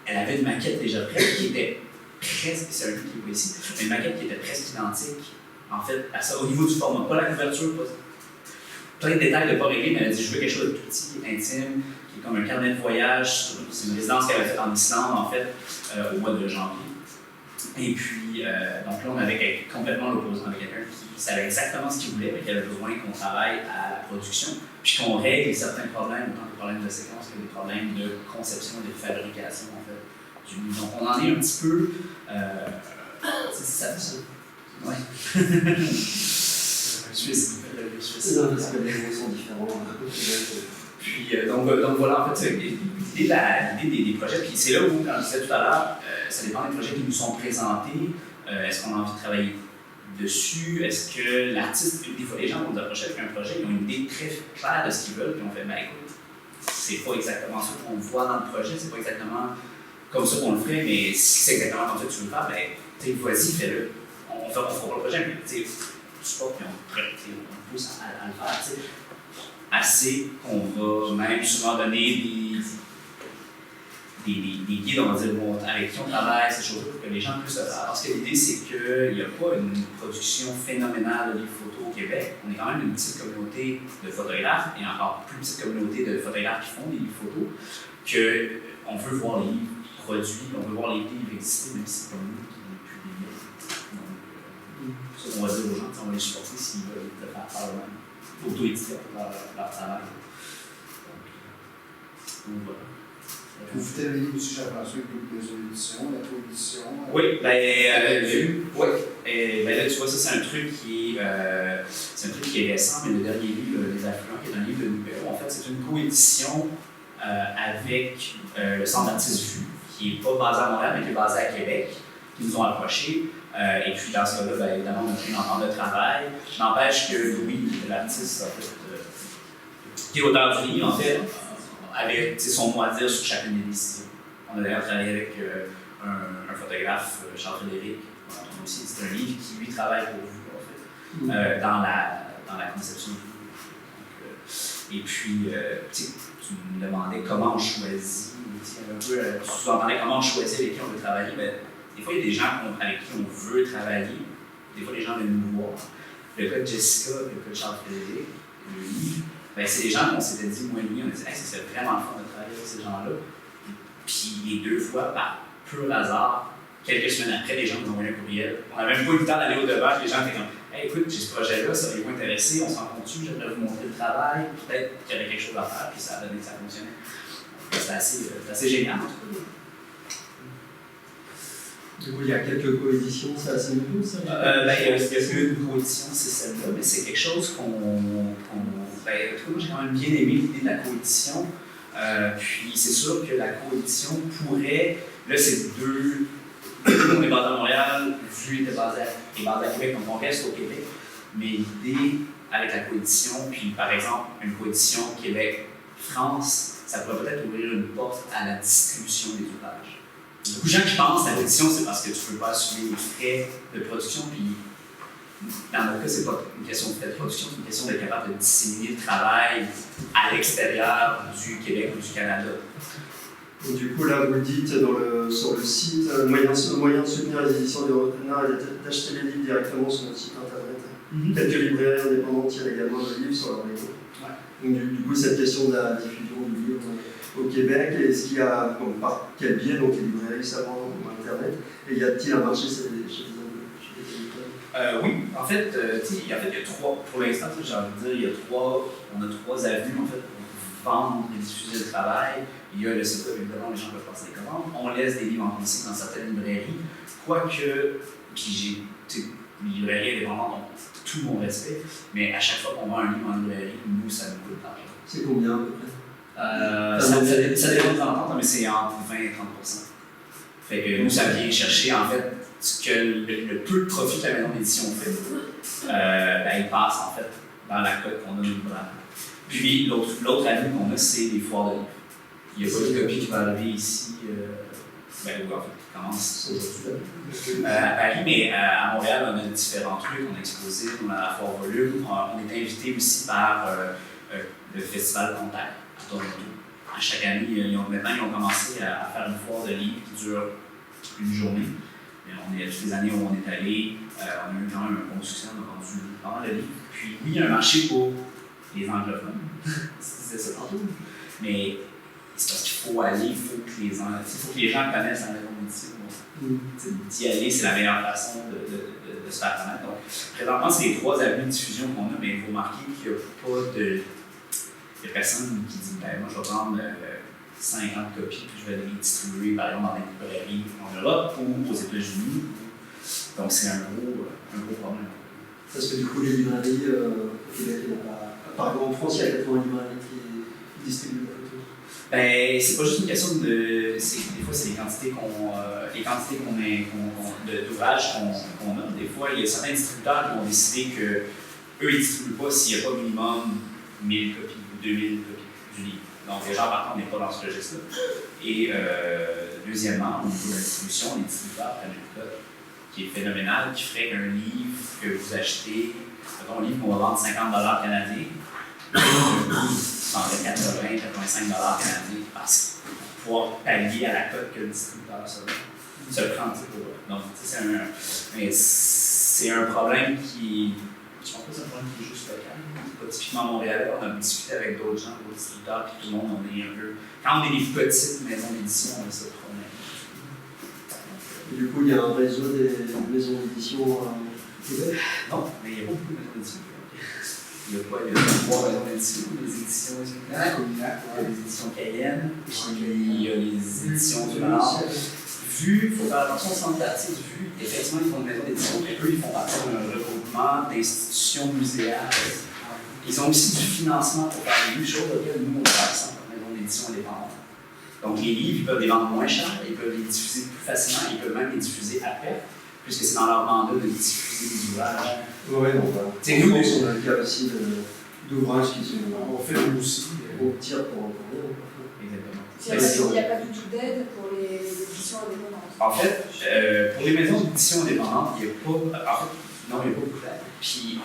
elle avait une maquette déjà prête qui était presque, c'est un livre qui est ici, mais une maquette qui était presque identique, en fait, à ça, au niveau du format, pas la couverture, pas plein de détails de pas réglés, mais elle a dit je veux quelque chose de tout petit, intime, qui est comme un carnet de voyage. C'est une résidence qu'elle a faite en Islande, en fait, au mois de janvier. Et puis, donc là, on avait complètement l'opposant avec quelqu'un qui savait exactement ce qu'il voulait, mais qui avait besoin qu'on travaille à la production, puis qu'on règle certains problèmes, autant des problèmes de séquence que des problèmes de conception et de fabrication, en fait. Donc, on en est un petit peu. C'est ça. Ouais. C'est ça, parce que les mots sont différents. Puis, donc voilà, en fait, l'idée des projets, puis c'est là où, comme je disais tout à l'heure, ça dépend des projets qui nous sont présentés. Est-ce qu'on a envie de travailler dessus? Est-ce que l'artiste, des fois, les gens vont nous approcher avec un projet, ils ont une idée très claire de ce qu'ils veulent, puis on fait, ben écoute, c'est pas exactement ça qu'on voit dans le projet, c'est pas exactement comme ça qu'on le ferait, mais si c'est exactement comme ça que tu veux le faire, ben, vas-y, fais-le. On fera pas le projet, mais tu sais, support, puis on pousse à le faire, tu sais. Assez qu'on va même souvent donner des guides, on va dire, avec qui on travaille, ces choses-là, pour que les gens puissent le faire. Parce que l'idée, c'est qu'il n'y a pas une production phénoménale de livres photos au Québec. On est quand même une petite communauté de photographes, et encore plus petite communauté de photographes qui font des livres photos, qu'on veut voir les livres produits, on veut voir les livres exister, même si c'est comme nous qui les publions. Donc, ça, on va dire aux gens, on va les supporter s'ils veulent le faire par eux-mêmes. auto-éditer leur travail. Donc voilà. Vous terminez aussi, Jean-François, avec d'autres maisons d'édition, la coédition. Oui, là, tu vois, ça, c'est un truc qui est récent, mais le dernier livre, Les Affluents, qui est un livre de numéro, en fait, c'est une coédition avec le Centre d'artistes Vue, qui n'est pas basé à Montréal, mais qui est basé à Québec, qui nous ont approchés. Et puis, dans ce cas-là, évidemment, on a pris une entente de travail. N'empêche que Louis, l'artiste, en fait, qui est auteur du livre, en fait, avait son mot à dire sur chacune des décisions. On a d'ailleurs travaillé avec un photographe, Charles-Frédéric, dont on a aussi édité un livre qui, lui, travaille pour vous, en fait, dans la conception du livre. Et puis, tu me demandais comment on choisit, tu sous-entendais comment on choisit avec qui on veut travailler. Ben, des fois, il y a des gens avec qui on veut travailler. Des fois, les gens viennent nous voir. Le cas de Jessica, le cas de Charles-Frédéric, le livre, ben, c'est des gens qu'on s'était dit, moi et lui, on a dit, hey, c'est vraiment le fun de travailler avec ces gens-là. Puis les 2 fois, par pur hasard, quelques semaines après, les gens nous ont envoyé un courriel. On n'avait même pas eu le temps d'aller au-devant, les gens étaient comme, hey, écoute, j'ai ce projet-là, ça va vous intéresser, on s'en compte dessus, j'aimerais vous montrer le travail, peut-être qu'il y avait quelque chose à faire, puis ça a donné que ça fonctionnait. C'était assez génial, en tout cas. Du coup, il y a quelques coéditions, c'est assez nouveau, ça? Il y a une coédition, c'est celle-là, mais c'est quelque chose moi, j'ai quand même bien aimé l'idée de la coédition. Puis c'est sûr que la coédition pourrait, là c'est 2, on est basé à Montréal, Vue est basé à Québec, donc on reste au Québec. Mais l'idée avec la coédition, puis par exemple une coédition Québec-France, ça pourrait peut-être ouvrir une porte à la distribution des ouvrages. Beaucoup de gens qui pensent que la coédition, c'est parce que tu ne peux pas assumer les frais de production, puis dans mon cas, c'est pas une question de frais de production, c'est une question d'être capable de disséminer le travail à l'extérieur du Québec ou du Canada. Et du coup, là, vous le dites sur le site, moyen de soutenir les éditions des repreneurs et d'acheter les livres directement sur notre site internet. Quelques librairies indépendantes tirent également le livre sur leur réseau. Donc, du coup, cette question de la diffusion du livre au Québec, est-ce qu'il y a, par quel biais, donc les librairies savent Internet, et y a-t-il un marché chez les librairies? Oui, en fait, il y a 3, pour l'instant, j'ai envie de dire, on a 3 avenues en fait, pour vendre et diffuser le travail. Il y a le site web, évidemment, les gens peuvent passer des commandes. On laisse des livres en consigne dans certaines librairies. Quoique, puis les librairies indépendantes ont tout mon respect, mais à chaque fois qu'on vend un livre en librairie, nous, ça nous coûte de l'argent. C'est combien à peu près? Ça dépend de l'entente, mais c'est entre 20 et 30%. Fait que nous, ça vient chercher, en fait, ce que le peu de profit que la maison d'édition fait, il passe, en fait, dans la cote qu'on a nous. Puis, l'autre avenue qu'on a, c'est les foires de livres. Il n'y a pas de copie qui va arriver ici, en fait, qui commence aujourd'hui à Paris, mais à Montréal, on a différents trucs. On a exposé, on a la foire volume. On est invité aussi par le Festival Contact à Toronto. À chaque année, ils ont commencé à faire une foire de livres qui dure une journée. Mais toutes les années où on est allé, on a eu quand même un bon succès, on a vendu pas mal de livres. Puis oui, il y a un marché pour les anglophones, c'est ça tantôt. Mais c'est parce qu'il faut aller, il faut que les gens connaissent la maison d'édition. D'y aller, c'est la meilleure façon de se faire connaître. Donc, présentement, c'est les 3 avenues de diffusion qu'on a, mais il faut marquer qu'il n'y a pas de personne qui dit moi je vais prendre 50 copies puis je vais les distribuer par exemple dans des librairies en Europe ou aux États-Unis. Donc c'est un gros problème. Parce que du coup les librairies au Québec, par exemple en France, il y a 80 librairies qui distribuent la photo. Ben, c'est pas juste une question de. Des fois, c'est les quantités d'ouvrages qu'on a. Des fois, il y a certains distributeurs qui vont décider qu'eux, ils ne distribuent pas s'il n'y a pas minimum 1000 copies ou 2000 copies du livre. Donc, déjà, par contre, on n'est pas dans ce registre-là. Et deuxièmement, au niveau de la distribution, les distributeurs prennent une cote qui est phénoménale, qui ferait qu'un livre que vous achetez, un livre qu'on va vendre 50 $ canadiens, 180, 85 $ canadiens, parce que pour pouvoir pallier à la cote que le distributeur se prend pour eux. Donc, c'est un problème qui. Je pense que c'est un problème qui est juste local. C'est pas typiquement montréalais. On a discuté avec d'autres gens, d'autres distributeurs, puis tout le monde, on est un peu. Quand on est des petites maisons d'édition, on a ce problème. Et du coup, il y a un réseau des maisons d'édition au Québec? Non, mais il y a beaucoup de maisons d'édition. il y a quoi? Il y a 3 maisons d'édition, les éditions Cominac, il y a les éditions Cayenne, puis il y a les éditions du ouais. Nord. Vu, il faut faire attention au centre d'artistes, vu, effectivement, ils font une maison d'édition, mais eux, ils font partie d'un regroupement d'institutions muséales. Ils ont aussi du financement pour faire les livres, chose auquel nous, on fait ça, comme maison d'édition indépendante. Donc, les livres, ils peuvent les vendre moins cher, ils peuvent les diffuser plus facilement, ils peuvent même les diffuser après, puisque c'est dans leur mandat de diffuser des ouvrages. Ouais, donc voilà. C'est nous, on a le cas aussi d'ouvrages qui sont On fait nous aussi. au tir pour Exactement. Il n'y a pas du tout d'aide pour les éditions indépendantes. En fait, pour les maisons d'édition indépendantes, il n'y a pas beaucoup d'aide. Puis,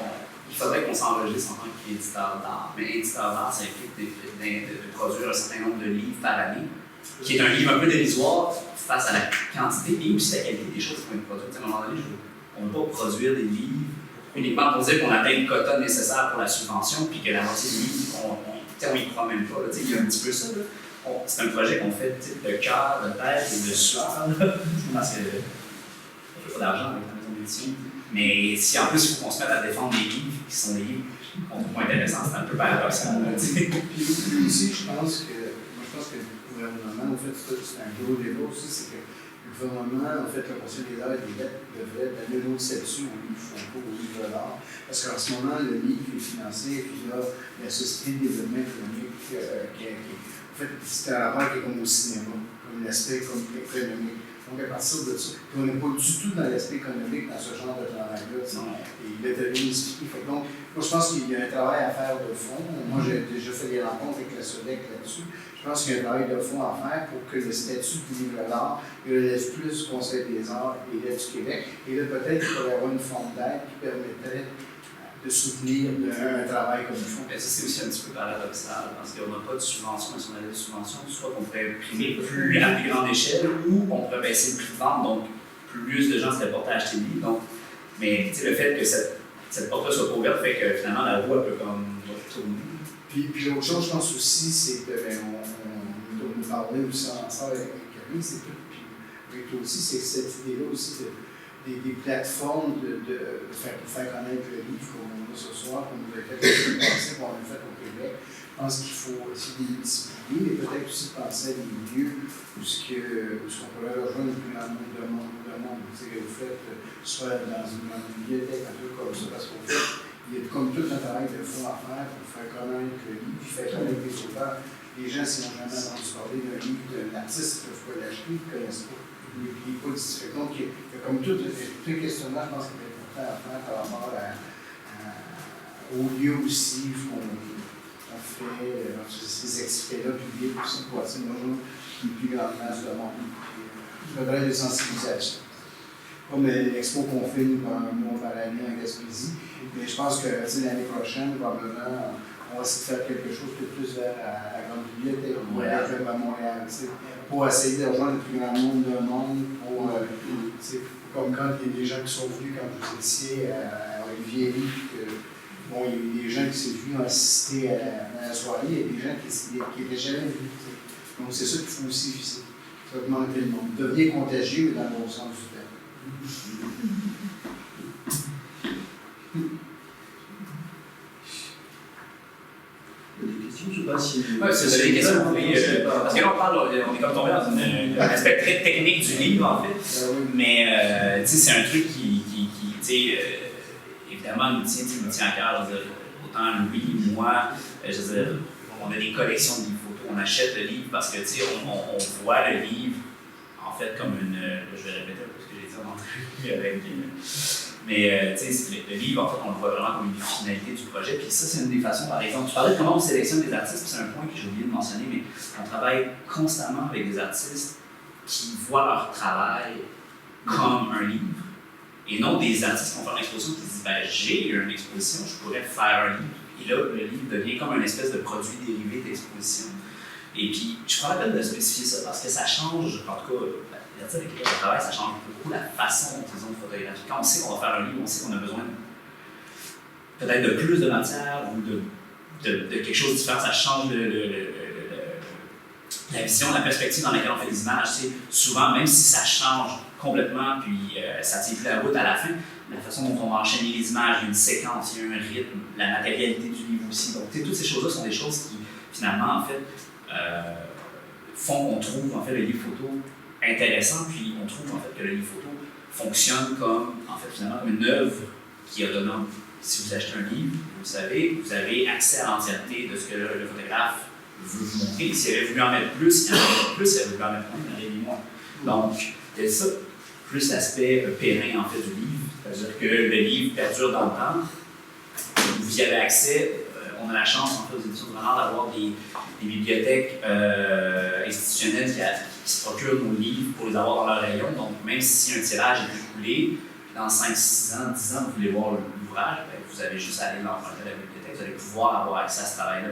il faudrait qu'on s'enregistre en tant qu'éditeur d'art. Mais éditeur d'art, ça implique de produire un certain nombre de livres par année, qui est un livre un peu dérisoire face à la quantité et aussi la qualité des choses qui vont être produites. À un moment donné, on ne peut pas produire des livres uniquement pour dire qu'on atteint le quota nécessaire pour la subvention, puis que la moitié des livres, on y croit même pas. Il y a un petit peu ça. Là. C'est un projet qu'on fait de cœur, de tête et de sueur, parce que on fait pas d'argent avec la maison d'édition. Mais si en plus il faut qu'on se mette à défendre des livres qui sont des livres qu'on trouve pas intéressants, c'est un peu paradoxal. Puis aussi, je pense que le gouvernement, en fait, c'est un gros débat aussi, c'est que le gouvernement, en fait, le Conseil des arts et des lettres devrait donner un autre statut aux livres franco, aux livres d'art. Parce qu'en ce moment, le livre est financé, puis là, la Société de développement économique en fait, c'est un rapport qui est comme au cinéma, comme l'aspect économique. Donc, à partir de ça, puis on n'est pas du tout dans l'aspect économique dans ce genre de travail-là. Et il a devenu expliqué. Donc, moi, je pense qu'il y a un travail à faire de fond. Moi, j'ai déjà fait des rencontres avec la SODEC là-dessus. Je pense qu'il y a un travail de fond à faire pour que le statut du livre d'art relève plus du Conseil des arts et des lettres du Québec. Et là, peut-être qu'il pourrait y avoir une forme d'aide qui permettrait de soutenir un travail comme il faut. Mais ça, c'est aussi un petit peu paradoxal, parce qu'on n'a pas de subvention, mais si on avait de subvention, soit qu'on pourrait primer plus à plus grande échelle, ou on pourrait baisser le prix de vente, donc plus de gens seraient portés à acheter le livre. Donc, mais le fait que cette porte-là soit pas ouverte fait que finalement la roue peut comme tourner. Puis l'autre chose, je pense aussi, c'est que on nous parlait aussi ensemble avec Camille, c'est tout, puis avec toi aussi, c'est que cette idée-là aussi des plateformes pour faire connaître le livre, comme on a ce soir, comme on l'a fait le passé, comme on l'a fait au Québec. Je pense qu'il faut essayer de les multiplier, mais peut-être aussi penser à des lieux où on pourrait rejoindre le plus grand nombre de monde. Tu sais, vous faites soit dans une bibliothèque, un truc comme ça, parce qu'au fait, il y a comme tout un travail de fond à faire pour faire connaître le livre, puis faire connaître les auteurs. Les gens, s'ils n'ont jamais entendu parler d'un livre d'un artiste, ils ne peuvent pas l'acheter, ils ne connaissent pas. Donc, il y a comme tout un questionnement, je pense, qu'il est important à faire par rapport au lieu aussi où on fait ces extraits-là publics aussi pour attirer une plus grande masse de monde. Il faudrait de sensibilisation. Comme l'expo qu'on fait nous, pendant un mois par année en Gaspésie, mais je pense que l'année prochaine, probablement, on va essayer de faire quelque chose de plus vers la grande bibliothèque, à Montréal, pour essayer de rejoindre le plus grand nombre de monde, comme quand il y a des gens qui sont venus quand vous étiez à Olivier, bon, il y a eu des gens qui sont venus assister à la soirée, il y a des gens qui n'étaient jamais venus. Donc c'est ça qu'il faut aussi viser. Ça augmenter le monde. Devenir contagieux dans le bon sens du terme. Des questions, je ne sais pas si. Oui, c'est des questions. Parce que là, on est comme tombé dans un aspect très technique du livre, en fait. Mais, tu sais, c'est un truc qui tu sais, évidemment, nous tient à cœur. Autant lui, moi, je veux dire, on a des collections de livres photos. On achète le livre parce que, tu sais, on voit le livre, en fait, comme une. Je vais répéter parce que j'ai dit en entrevue avec. Mais tu sais, le livre, en fait, on le voit vraiment comme une finalité du projet. Puis ça, c'est une des façons, par exemple, tu parlais de comment on sélectionne des artistes, c'est un point que j'ai oublié de mentionner, mais on travaille constamment avec des artistes qui voient leur travail comme un livre, et non des artistes qui vont faire une exposition qui disent ben, j'ai une exposition, je pourrais faire un livre. Et là, le livre devient comme une espèce de produit dérivé d'exposition. Et puis, je prends la peine de spécifier ça parce que ça change, en tout cas, les artistes avec lesquels on travaille, ça change beaucoup la façon dont ils ont de photographier. Quand on sait qu'on va faire un livre, on sait qu'on a besoin peut-être de plus de matière ou de quelque chose de différent. Ça change la vision, la perspective dans laquelle on fait des images. Souvent, même si ça change complètement, puis ça tient plus la route à la fin, la façon dont on va enchaîner les images, il y a une séquence, il y a un rythme, la matérialité du livre aussi. Donc, toutes ces choses-là sont des choses qui, finalement, en fait, font qu'on trouve en fait, le livre photo intéressant, puis on trouve en fait, que le livre photo fonctionne comme, en fait, finalement, comme une œuvre qui est autonome. Si vous achetez un livre, vous savez, vous avez accès à l'entièreté de ce que le photographe veut vous montrer. S'il avait voulu en mettre plus, il en mettait plus, s'il avait voulu en mettre moins, il en aurait mis moins. Donc, il y a ça, plus l'aspect périn en fait, du livre, c'est-à-dire que le livre perdure dans le temps. Vous y avez accès. On a la chance, en fait, aux éditions du Renard, d'avoir des bibliothèques institutionnelles qui se procurent nos livres pour les avoir dans leur rayon. Donc, même si un tirage est écoulé, dans 5, 6 ans, 10 ans, vous voulez voir l'ouvrage, vous avez juste à aller l'emprunter à la bibliothèque, vous allez pouvoir avoir accès à ce travail-là,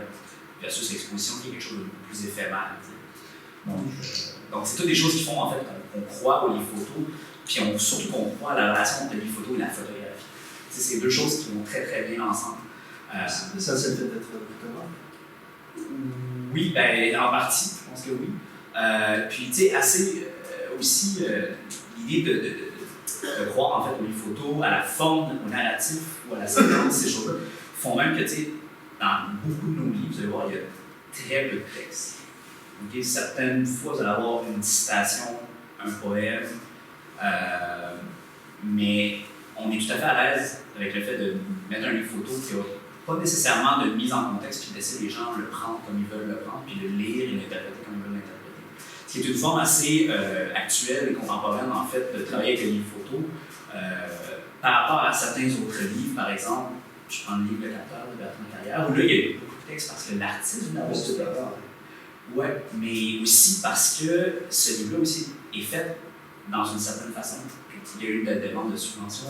versus l'exposition qui est quelque chose de beaucoup plus éphémère. Donc, c'est toutes des choses qui font, en fait, qu'on croit au livre photo, puis surtout qu'on croit à la relation entre le livre photo et la photographie. C'est deux choses qui vont très, très bien ensemble. Ça, c'est le fait d'être photographe? Oui, ben, en partie, je pense que oui. Puis, tu sais, assez aussi l'idée de croire en fait au livre photo, à la forme, au narratif ou à la séquence, ces choses-là font même que, tu sais, dans beaucoup de nos livres, vous allez voir, il y a très peu de texte. Okay? Certaines fois, vous allez avoir une citation, un poème, mais on est tout à fait à l'aise avec le fait de mettre un livre photo qui n'a pas nécessairement de mise en contexte, puis de laisser les gens le prendre comme ils veulent le prendre, puis le lire et l'interpréter comme ils veulent l'interpréter. Ce qui est une forme assez actuelle et contemporaine, en fait, de travailler avec le livre photo. Par rapport à certains autres livres, par exemple, je prends le livre Le Capteur de Bertrand Carrière, où là, il y a beaucoup de texte parce que l'artiste n'a pas de texte. Oui, mais aussi parce que ce livre-là aussi est fait dans une certaine façon. Il y a eu une demande de subvention,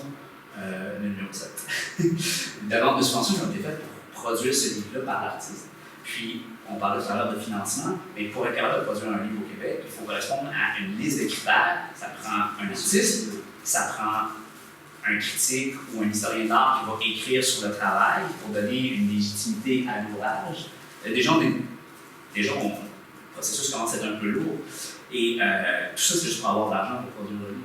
le numéro 7. Une demande de subvention qui a été faite pour produire ce livre-là par l'artiste. Puis, on parlait tout à l'heure de financement, mais pour être capable de produire un livre au Québec, il faut correspondre à une liste de critères. Ça prend un artiste, ça prend un critique ou un historien d'art qui va écrire sur le travail pour donner une légitimité à l'ouvrage. Déjà, le processus commence à être un peu lourd. Et tout ça, c'est juste pour avoir de l'argent pour produire le livre.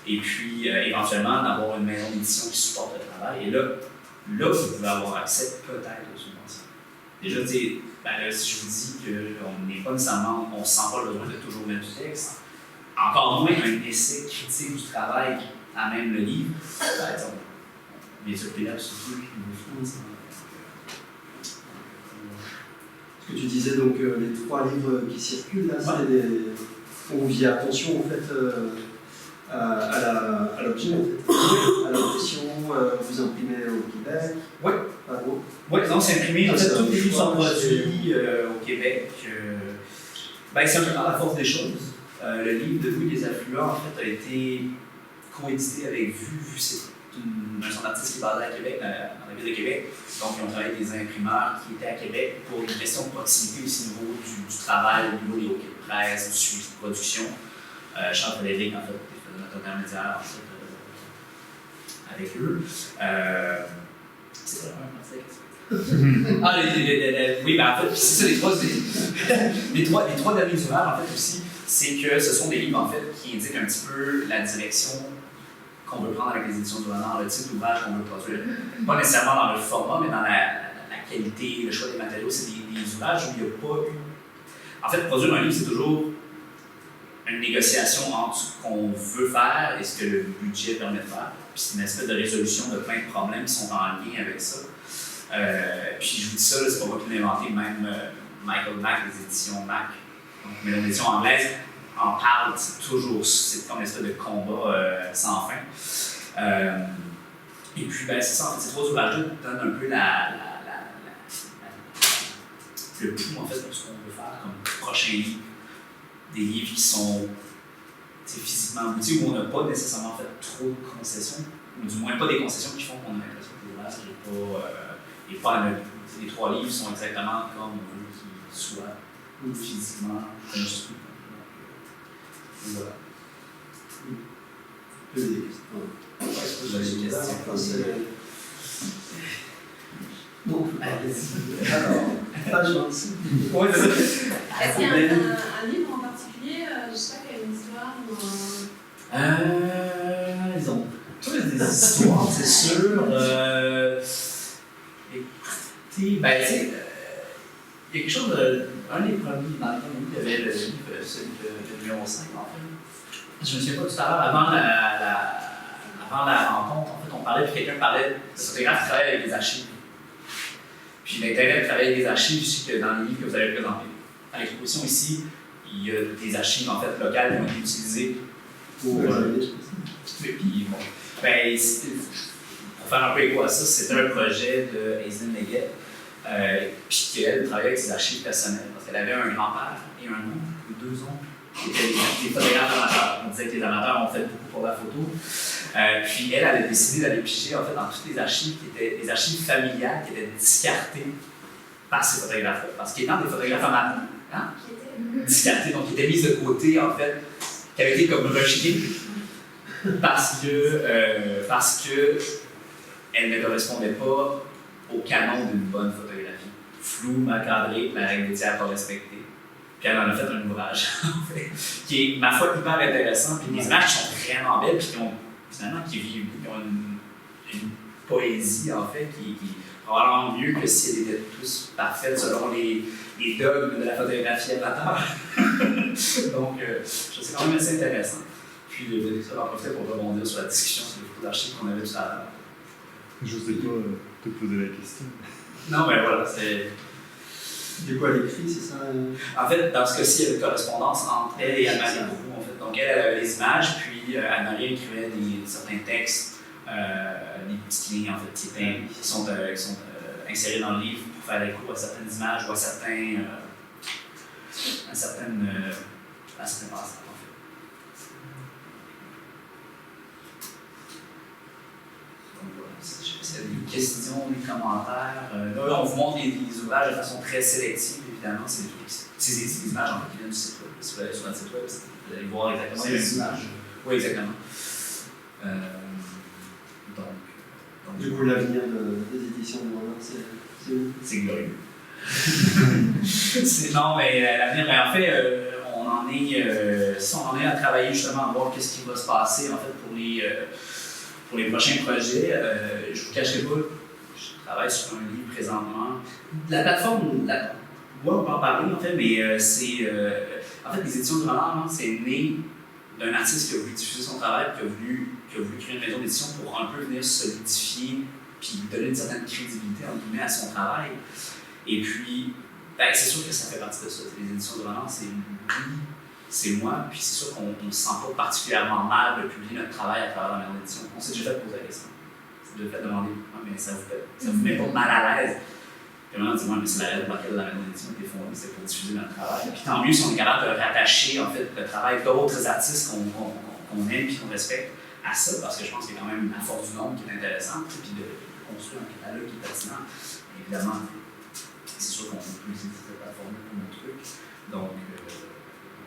Et puis, éventuellement, d'avoir une maison d'édition qui supporte le travail. Et là, vous pouvez avoir accès peut-être aux subventions. Déjà, tu sais, là, si je vous dis qu'on n'est pas nécessairement, on ne sent pas le besoin de toujours mettre du texte, encore moins un essai critique du travail à même le livre, bien sûr, c'est là, surtout, Ce que tu disais, donc, les 3 livres qui circulent, là, c'est des... On vit attention, en fait, à l'objet, en fait. À l'impression, vous imprimez au Québec. Oui. Oui, non, c'est imprimé. En fait, tous les livres sont produits au Québec. C'est un peu par la force des choses. Le livre de Louis des Affluents, en fait, a été coédité avec Vue. Vue, c'est un artiste qui est basé à Québec, dans la ville de Québec. Donc, ils ont travaillé avec des imprimeurs qui étaient à Québec pour une question de proximité aussi au niveau du travail, au niveau des presse, du suivi de production. Charles Frédéric, en fait, faisait notre intermédiaire en fait, avec eux. C'est vraiment un oui, en fait, c'est ça, les trois derniers ouvrages, en fait, aussi, c'est que ce sont des livres, en fait, qui indiquent un petit peu la direction qu'on veut prendre avec les éditions du Renard, le type d'ouvrage qu'on veut produire. Pas nécessairement dans le format, mais dans la qualité, le choix des matériaux. C'est des ouvrages où il n'y a pas eu... En fait, produire un livre, c'est toujours une négociation entre ce qu'on veut faire et ce que le budget permet de faire. Puis c'est une espèce de résolution de plein de problèmes qui sont en lien avec ça. Puis je vous dis ça, c'est pas moi qui l'ai inventé, même Michael Mack, les éditions Mack, donc les éditions anglaises, en parlent toujours, c'est comme une espèce de combat sans fin. Et puis, c'est ça, en fait, ces 3 ouvrages-là donnent un peu le pouls, en fait, de ce qu'on veut faire comme prochain livre. Des livres qui sont physiquement aboutis, où on n'a pas nécessairement fait trop de concessions, ou du moins pas des concessions qui font qu'on a l'impression que l'ouvrage n'est pas anonyme. Les 3 livres sont exactement comme on veut qu'ils soient, physiquement construits. Voilà. Des questions. Vous avez des questions? Donc, alors, page 26. Oui, c'est ça. Est-ce qu'il y a un livre en particulier, je sais pas, qui a une histoire ou Ils ont tous des histoires. c'est sûr. Écoutez, ben, tu sais, il y a quelque chose un des premiers dans lesquels il y avait le livre, celui de numéro 5, en fait. Je me souviens pas tout à l'heure, avant la rencontre, en fait, on parlait, puis quelqu'un parlait de photographe qui travaille avec des archives. Puis l'intérêt de travailler avec des archives, c'est que dans les livres que vous allez présenter, à l'exposition ici, il y a des archives en fait locales qui ont été utilisées pour. Puis bon, ben, pour faire un peu écho à ça, c'était un projet de Aislinn Leggett, puis qu'elle travaillait avec ses archives personnelles, parce qu'elle avait un grand-père et un oncle, ou 2 oncles, qui étaient des photographes amateurs. On disait que les amateurs ont fait beaucoup pour la photo. Puis elle avait décidé d'aller piger en fait, dans toutes les archives qui étaient des archives familiales qui étaient discartées par ces photographes-là. Parce qu'étant des photographes amateurs, hein, discartées, donc qui étaient mises de côté en fait, qui avaient été comme rejetées parce que elles ne correspondaient pas au canon d'une bonne photographie. Floue, mal cadrée, la règle des tiers pas respectée. Puis elle en a fait un ouvrage, en fait, qui est, ma foi, hyper intéressant. Puis les images sont vraiment belles, puis qui ont une poésie, en fait, qui est probablement mieux que si elles étaient tous parfaites selon les dogmes de la photographie amateur. Donc, je trouve c'est quand même assez intéressant. Puis, ça va en profiter pour rebondir sur la discussion sur les photos d'archives qu'on avait tout à l'heure. Je n'osais pas te poser la question. Non, mais voilà, c'est. Du coup, elle écrit, c'est ça? En fait, dans ce cas-ci, il y avait une correspondance entre elle et Anne-Marie Roux, en fait. Donc, elle avait les images, puis Anne-Marie écrivait certains textes, des petites lignes, en fait, qui sont insérées dans le livre pour faire écho à certaines images ou à certaines passages, en fait. Donc, voilà. Je ne sais pas s'il y a des questions, des commentaires. Là, on vous montre les ouvrages de façon très sélective, évidemment. C'est des images en fait, qui viennent du site web. Si vous allez sur notre site web, vous allez voir exactement les images. Oui, exactement. Du coup, l'avenir des éditions de Roland, c'est où? C'est glorieux. Non, mais l'avenir, en fait, on en est à travailler justement à voir qu'est-ce qui va se passer en fait pour les prochains projets. Je ne vous cacherai pas, je travaille sur un livre présentement. La plateforme, on va en parler en fait, mais c'est. En fait, les éditions du Roland, c'est né d'un artiste qui a voulu diffuser son travail, qui a voulu créer une maison d'édition pour un peu venir solidifier puis donner une certaine crédibilité entre guillemets à son travail. Et puis, ben, c'est sûr que ça fait partie de ça. Les éditions du Roland, c'est moi, puis c'est sûr qu'on ne se sent pas particulièrement mal de publier notre travail à travers la maison d'édition. On s'est déjà fait poser la question. On s'est déjà fait demander, mais ça vous met pas mal à l'aise. Puis maintenant, dis-moi, mais c'est la raison pour laquelle la maison d'édition était fondée, c'est pour diffuser notre travail. Puis tant mieux si on est capable de rattacher en fait, le travail d'autres artistes qu'on aime et qu'on respecte à ça, parce que je pense qu'il y a quand même la force du nombre qui est intéressante, puis de construire un catalogue qui est pertinent. Évidemment, c'est sûr qu'on peut utiliser cette plateforme pour mon truc. Donc,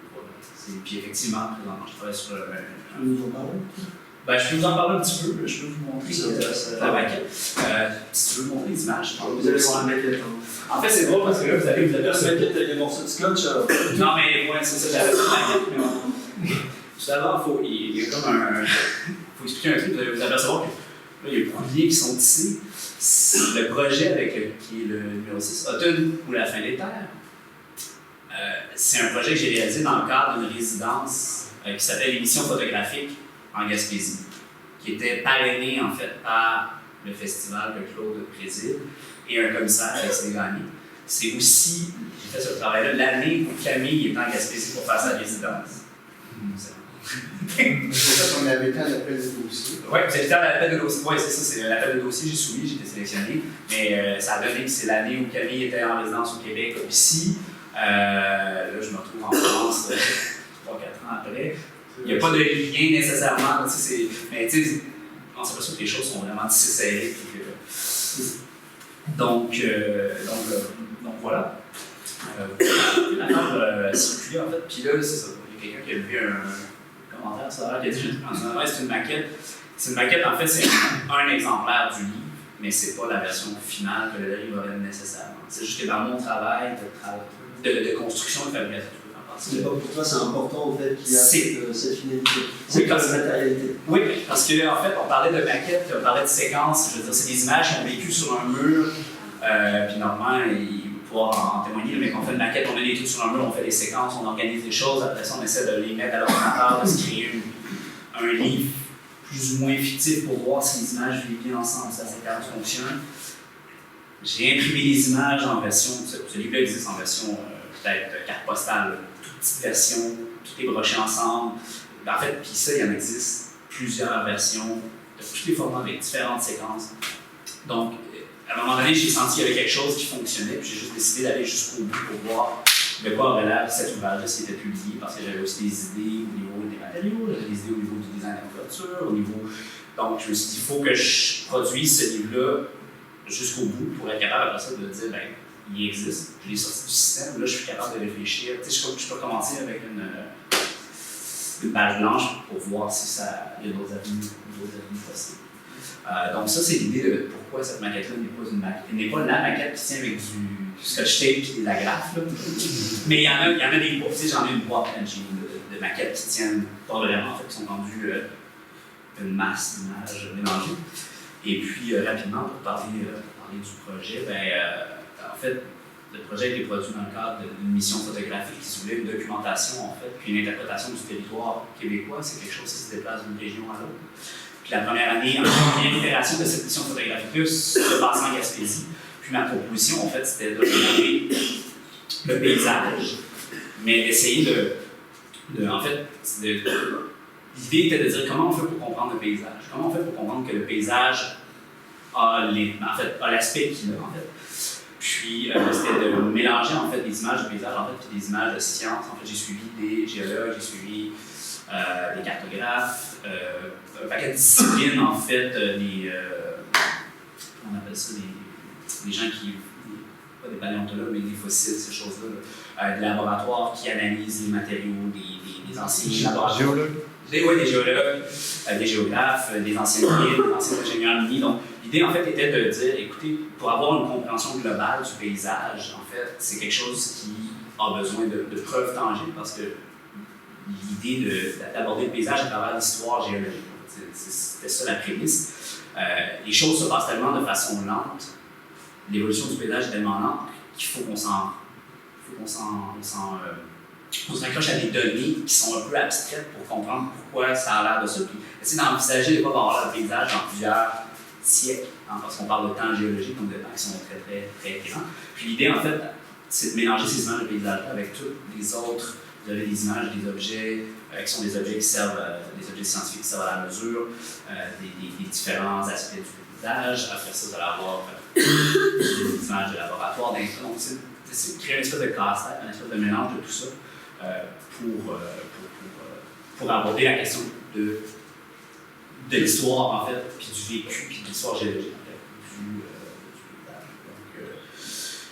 voilà. Puis effectivement, présentement, je travaille sur Tu veux nous en parler? Ben, je peux vous en parler un petit peu, je peux vous montrer la maquette. Si tu veux montrer les images, vous allez voir la maquette. En fait, c'est drôle parce que là, vous avez la maquette avec des morceaux de scotch. Non, mais ouais, c'est ça, j'avais fait la maquette. Tout d'abord, il y a comme un. Faut expliquer un truc, vous allez vous apercevoir que là, il y a beaucoup de liens qui sont tissés. Le projet qui est le numéro 6, Automne ou la fin des terres, c'est un projet que j'ai réalisé dans le cadre d'une résidence qui s'appelle Émission photographique en Gaspésie, qui était parrainée en fait par le festival que Claude préside et un commissaire, Alexis Gagné. C'est aussi, j'ai fait ce travail-là, l'année où Camille est en Gaspésie pour faire sa résidence. C'est pour ça qu'on avait été à l'appel de dossier. Oui, vous avez été à l'appel de dossier. Oui, c'est ça, c'est l'appel de dossier, j'ai soumis, j'ai été sélectionné. Mais ça a donné que c'est l'année où Camille était en résidence au Québec, ici. Là, je me retrouve en France 3-4 ans après. Il n'y a pas de lien nécessairement. Mais tu sais, on s'aperçoit que les choses sont vraiment tissées serrées. Donc voilà. L'affaire circulait en fait. Puis là, c'est ça. Il y a quelqu'un qui a vu un commentaire sur ça, qui a dit c'est une maquette. C'est une maquette, en fait, c'est un exemplaire du livre, mais c'est pas la version finale que le livre aurait nécessairement. C'est juste que dans mon travail de construction de fabrication, Parce Mais que, pour toi, c'est important en fait qu'il y a C'est- cette finalité. C'est parce- la matérialité. oui, parce qu'en fait, on parlait de maquettes, on parlait de séquences, je veux dire, c'est des images qui ont vécu sur un mur, puis normalement, il va pouvoir en témoigner, mais quand on fait une maquette, on met des trucs sur un mur, on fait des séquences, on organise des choses, après ça, on essaie de les mettre à l'ordinateur, de se créer un livre plus ou moins fictif pour voir si les images vivent bien ensemble, si ça fonctionne. J'ai imprimé les images en version, ce livre-là existe en version peut-être carte postale, toute petite version, tout est broché ensemble. En fait, puis ça, il en existe plusieurs versions de tous les formats avec différentes séquences. Donc, à un moment donné, j'ai senti qu'il y avait quelque chose qui fonctionnait, puis j'ai juste décidé d'aller jusqu'au bout pour voir de quoi aurait l'air cet ouvrage-là s'il était publié, parce que j'avais aussi des idées au niveau des matériaux, j'avais des idées au niveau du design de la couverture, au niveau. Donc, je me suis dit, il faut que je produise ce livre-là jusqu'au bout pour être capable après ça de dire, ben, il existe, je l'ai sorti du système, là, je suis capable de réfléchir. Tu sais, je peux commencer avec une page blanche pour voir si ça, il y a d'autres avenues possibles. Donc ça, c'est l'idée de pourquoi cette maquette-là n'est pas une maquette. Elle n'est pas la maquette qui tient avec du scotch tape et de la graphe. Là. Mais il y en a des boîtes. Tu sais, j'en ai une boîte de maquettes qui tiennent pas vraiment, en fait, qui sont vendues une masse d'images mélangées. Et puis, rapidement, pour parler du projet, en fait, le projet a été produit dans le cadre d'une mission photographique qui voulait une documentation, en fait, puis une interprétation du territoire québécois. C'est quelque chose qui se déplace d'une région à l'autre. Puis la première année, l'itération de cette mission photographique-là se passe en Gaspésie. Puis ma proposition, en fait, c'était de regarder le paysage, mais d'essayer en fait, l'idée était de dire comment on fait pour comprendre le paysage. Comment on fait pour comprendre que le paysage a l'aspect qu'il a, en fait. Puis, c'était de mélanger, en fait, des images de paysage, en fait, puis des images de science. En fait, j'ai suivi des géologues, j'ai suivi des cartographes, un paquet de disciplines, en fait, on appelle ça des gens qui, pas des paléontologues, mais des fossiles, ces choses-là, des laboratoires qui analysent les matériaux, des anciens laboratoires. Géologue. Oui, des géologues, des géographes, des anciens guides, des anciens ingénieurs miniers. Donc, l'idée, en fait, était de dire, écoutez, pour avoir une compréhension globale du paysage, en fait, c'est quelque chose qui a besoin de preuves tangibles, parce que l'idée d'aborder le paysage à travers l'histoire géologique, c'était ça la prémisse. Les choses se passent tellement de façon lente, l'évolution du paysage est tellement lente qu'il faut qu'on s'accroche à des données qui sont un peu abstraites pour comprendre pourquoi ça a l'air de ça. Puis essayer d'envisager de ne pas avoir le paysage dans plusieurs siècles, hein, parce qu'on parle de temps géologique, donc de temps qui sont très, très, très présents. Puis l'idée, en fait, c'est de mélanger ces images de paysage avec toutes les autres. Vous avez des images, des objets qui sont des objets qui servent, des objets scientifiques qui servent à la mesure, des différents aspects du paysage. Après ça, vous allez avoir des images de laboratoire, d'infos. Donc, c'est créer une espèce de casse-tête, une espèce de mélange de tout ça pour aborder la question de l'histoire, en fait, puis du vécu, puis de l'histoire géologique, en fait, du paysage. Donc,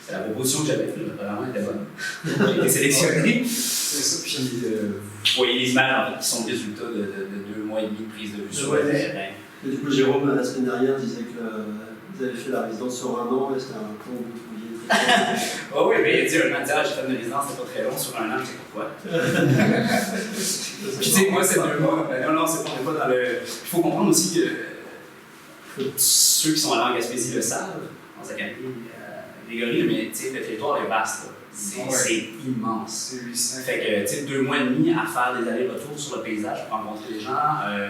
c'est la proposition que j'avais faite, vraiment, elle était bonne. J'ai été sélectionné. C'est ça. Puis, vous voyez les images, en fait, qui sont le résultat de 2 mois et demi de prise de vue sur le terrain. Et du coup, Jérôme, la semaine dernière, disait que vous avez fait la résidence sur un an, et c'était un temps où vous trouviez. Oh oui, mais il a dit un an, j'ai fait une résidence, c'était pas très long, sur un an, je sais pourquoi. Puis tu sais, moi, c'est 2 mois. Non, c'est pas, on n'est pas dans le. Il faut comprendre aussi que ceux qui sont allés en Gaspésie le savent, on s'est calmé les gorilles, mais tu sais, le territoire est vaste, là. C'est immense. C'est 800. Fait que, tu sais, 2 mois et demi à faire des allers-retours sur le paysage, pour rencontrer les gens,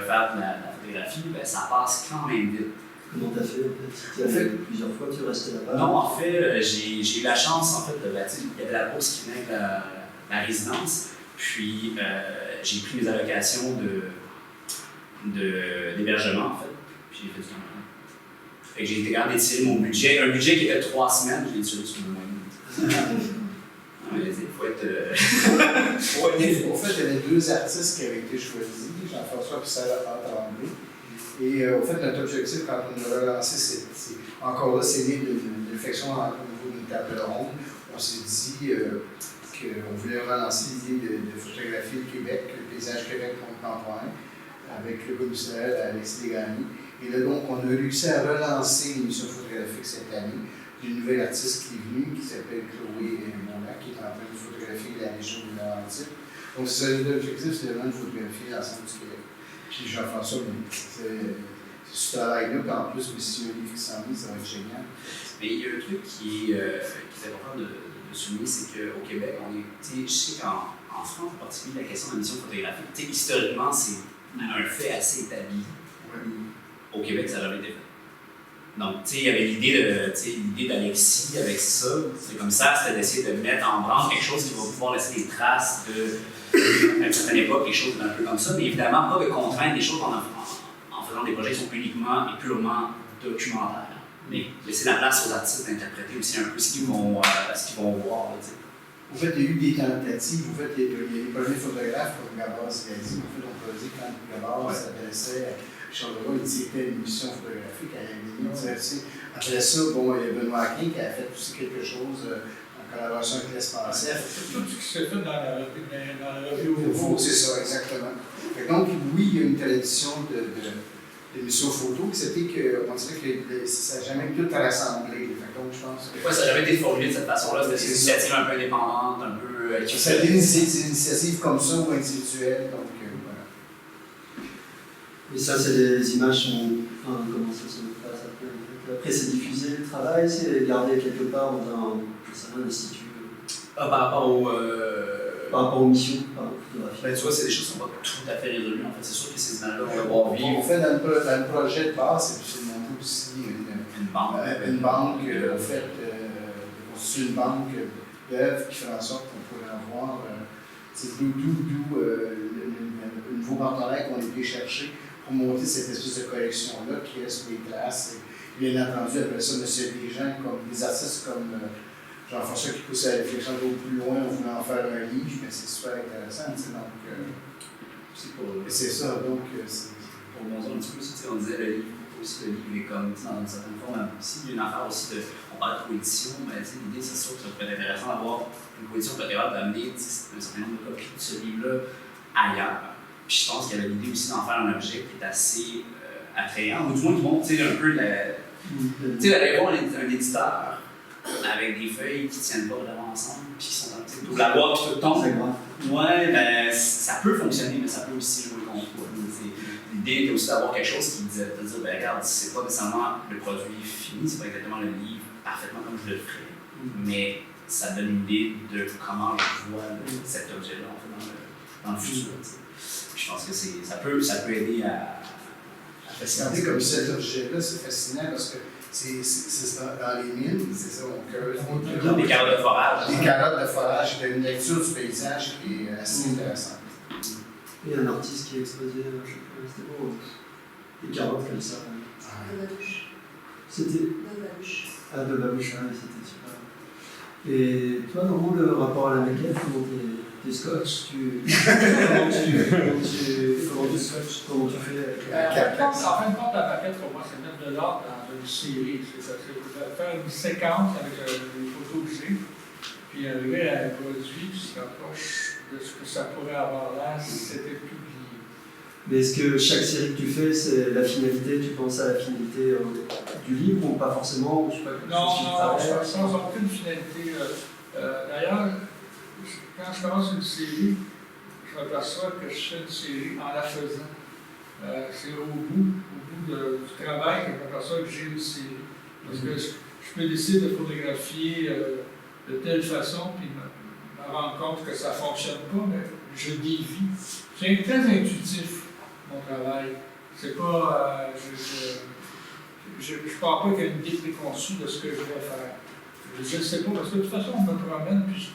faire de la photographie, ben, ça passe quand même vite. Comment t'as fait en fait? Tu as fait plusieurs fois, tu restais là-bas? Non, en fait, j'ai eu la chance, en fait, il y avait la bourse qui venait avec la résidence, puis j'ai pris mes allocations d'hébergement, en fait, puis j'ai fait du temps. Fait que j'ai été capable d'étirer mon budget, un budget qui était 3 semaines, je l'ai étiré sur 2 mois et demi. Il faut être. En fait, il y avait 2 artistes qui avaient été choisis, Jean-François et Sarah Tremblay. Et au fait, notre objectif, quand on a relancé, encore là, c'est né d'une réflexion au niveau d'une table ronde. On s'est dit qu'on voulait relancer l'idée de photographier le Québec, le paysage Québec contemporain, avec le commissaire Alexis Desgagnés. Et là, donc, on a réussi à relancer l'émission photographique cette année. d'une nouvelle artiste qui est venue, qui s'appelle Chloé Monlac, qui est en train de photographier la région de Laurentides. Donc, l'objectif, c'est vraiment de photographier l'ensemble du Québec. Puis Jean-François, c'est ce travail-là, puis en plus, mais si un livre qui s'en vient, ça va être génial. Mais il y a un truc qui est important de souligner, c'est qu'au Québec, on est, je sais qu'en France, en particulier, la question de la mission photographique, historiquement, c'est un fait assez établi. Au Québec, ça n'a jamais été fait. Donc, il y avait l'idée d'Alexis avec ça. C'est comme ça, c'était d'essayer de mettre en branle quelque chose qui va pouvoir laisser des traces à une certaine époque, quelque chose d'un peu comme ça, mais évidemment pas de contraindre des choses en faisant des projets qui sont uniquement et purement documentaires. Mais laisser la place aux artistes d'interpréter aussi un peu ce qu'ils vont voir. En fait, il y a eu des tentatives. En fait, il y a eu des premiers photographes comme Gabard Zgazi. En fait, on peut dire quand Gabard s'adressait à Charles Leroy, il disait que c'était une mission photographique à la limite. Après ça, bon, il y a Benoît Aquin qui a fait aussi quelque chose en collaboration avec l'Espace F. Tout ce qui s'est fait dans la revue C'est ça, exactement. Donc, oui, il y a une tradition d'émissions photo, c'était qu'on dirait que ça n'a jamais tout rassemblé. Donc, je pense que... Oui, ça n'a jamais été formulé de cette façon-là. C'était des initiatives un peu indépendantes, un peu... C'est des initiatives comme ça ou individuelles, donc voilà. Et ça, c'est des images comment ça se met en place après? Après, c'est diffusé le travail, c'est gardé quelque part dans un institut. Par rapport aux missions, par rapport aux photographies. Ben, tu vois, c'est des choses qui ne sont pas tout à fait résolues. En fait, c'est sûr que ces images-là, on va voir vivre. En fait, dans le projet de base, c'est de monter aussi une banque. En fait, de constituer une banque d'œuvres qui fait en sorte qu'on pourrait avoir d'où le nouveau partenaire qu'on est allé chercher pour monter cette espèce de collection-là qui reste des traces. Et bien entendu, après ça, des gens comme des artistes comme Jean-François qui pousse à la réflexion un peu plus loin, on voulait en faire un livre, mais c'est super intéressant. C'est ça, donc. Pour bondir un petit peu, on disait le livre est comme dans une certaine forme. S'il y a une affaire aussi on parle de coédition, mais l'idée, c'est sûr que ça pourrait être intéressant d'avoir une coédition qui est capable d'amener un certain nombre de copies de ce livre-là ailleurs. Puis je pense qu'il y avait l'idée aussi d'en faire un objet qui est assez attrayant, ou du moins qui montre un peu d'aller voir un éditeur avec des feuilles qui ne tiennent pas vraiment ensemble, puis qui sont dans la boîte, puis tout tombe. Ouais, ben, ça peut fonctionner, mais ça peut aussi jouer contre toi. L'idée était aussi d'avoir quelque chose qui disait, de dire, ben, regarde, c'est pas nécessairement le produit fini, c'est pas exactement le livre parfaitement comme je le ferais, mais ça donne une idée de comment je vois cet objet-là en fait, dans le futur. Je pense que ça peut aider à fascinant comme cet objet-là, c'est fascinant parce que c'est dans les mines, c'est ça, on creuse. Des carottes de forage. Des carottes de forage, il y a une lecture du paysage qui est assez intéressante. Il y a un artiste qui a exposé, c'était beau, des carottes comme ça. De Babouche. C'était. De Babouche. Ah, de Babouche, c'était super. Et toi, Normand, le rapport à la maquette, comment t'es scotch, comment tu fais en fin de compte, la maquette, pour moi, c'est mettre de l'ordre dans une série. C'est faire une séquence avec les photos que j'ai, puis arriver à un produit qui se rapproche de ce que ça pourrait avoir l'air si c'était publié. Mais est-ce que chaque série que tu fais, c'est la finalité, tu penses à la finalité du livre ou pas forcément? Non, sans aucune finalité. D'ailleurs, quand je commence une série, je m'aperçois que je fais une série en la faisant. C'est au bout du travail que je m'aperçois que j'ai une série. Parce que je peux décider de photographier de telle façon, puis me rendre compte que ça ne fonctionne pas, mais je dévie. C'est très intuitif, mon travail. C'est pas. Je ne crois pas qu'il y ait une idée préconçue de ce que je vais faire. Je ne sais pas, parce que de toute façon, on me promène, puis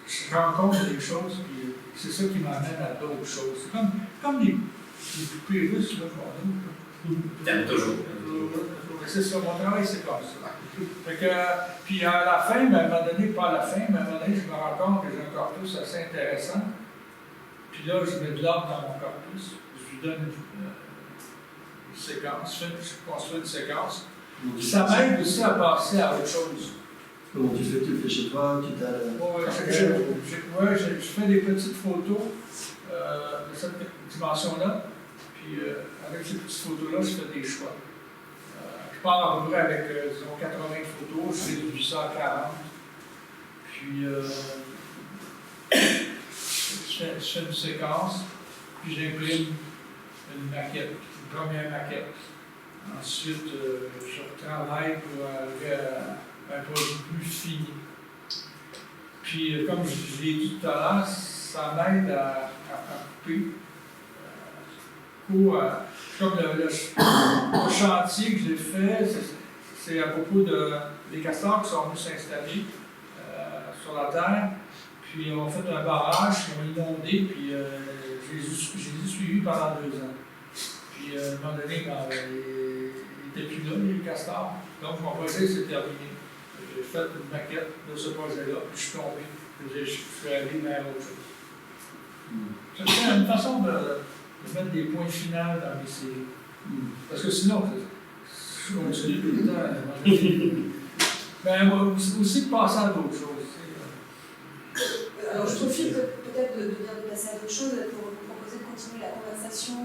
je rencontre des choses, puis c'est ça qui m'amène à d'autres choses. C'est comme les poupées russes, là, qu'on a. T'aimes toujours. C'est ça, mon travail, c'est comme ça. Fait que, puis à la fin, mais à un moment donné, pas à la fin, mais à un moment donné, je me rends compte que j'ai un corpus assez intéressant. Puis là, je mets de l'ordre dans mon corpus, je lui donne une séquence, je construis une séquence. Ça m'aide aussi à passer à autre chose. Comment tu fais? Tu le fais chez toi? Tu je fais des petites photos de cette dimension-là. Puis avec ces petites photos-là, je fais des choix. je pars à peu près avec, disons, 80 photos, je fais 840. Puis, je fais une séquence, puis j'imprime une maquette, une première maquette. Ensuite, je travaille pour arriver à un produit plus fini. Puis, comme je l'ai dit tout à l'heure, ça m'aide à couper. Comme le chantier que j'ai fait, c'est à propos des castors qui sont venus s'installer sur la terre. Puis, on a fait un barrage, ils ont inondé, puis je les ai suivis pendant 2 ans. Puis, à un moment donné, quand ils n'étaient plus là, les castors, donc mon projet s'est terminé. J'ai fait une maquette de ce projet-là, puis je suis tombé. Je suis allé vers autre chose. C'est une façon de mettre des points finaux dans mes séries. Parce que sinon, je continue tout le temps. Mais moi aussi de passer à d'autres choses. Alors, je profite peut-être de passer à d'autres choses pour vous proposer de continuer la conversation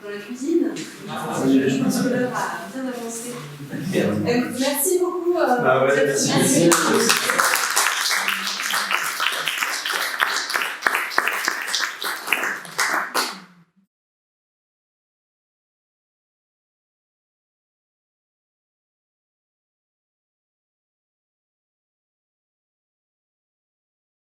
dans la cuisine. Je pense que l'heure a bien avancé. Merci beaucoup. Merci.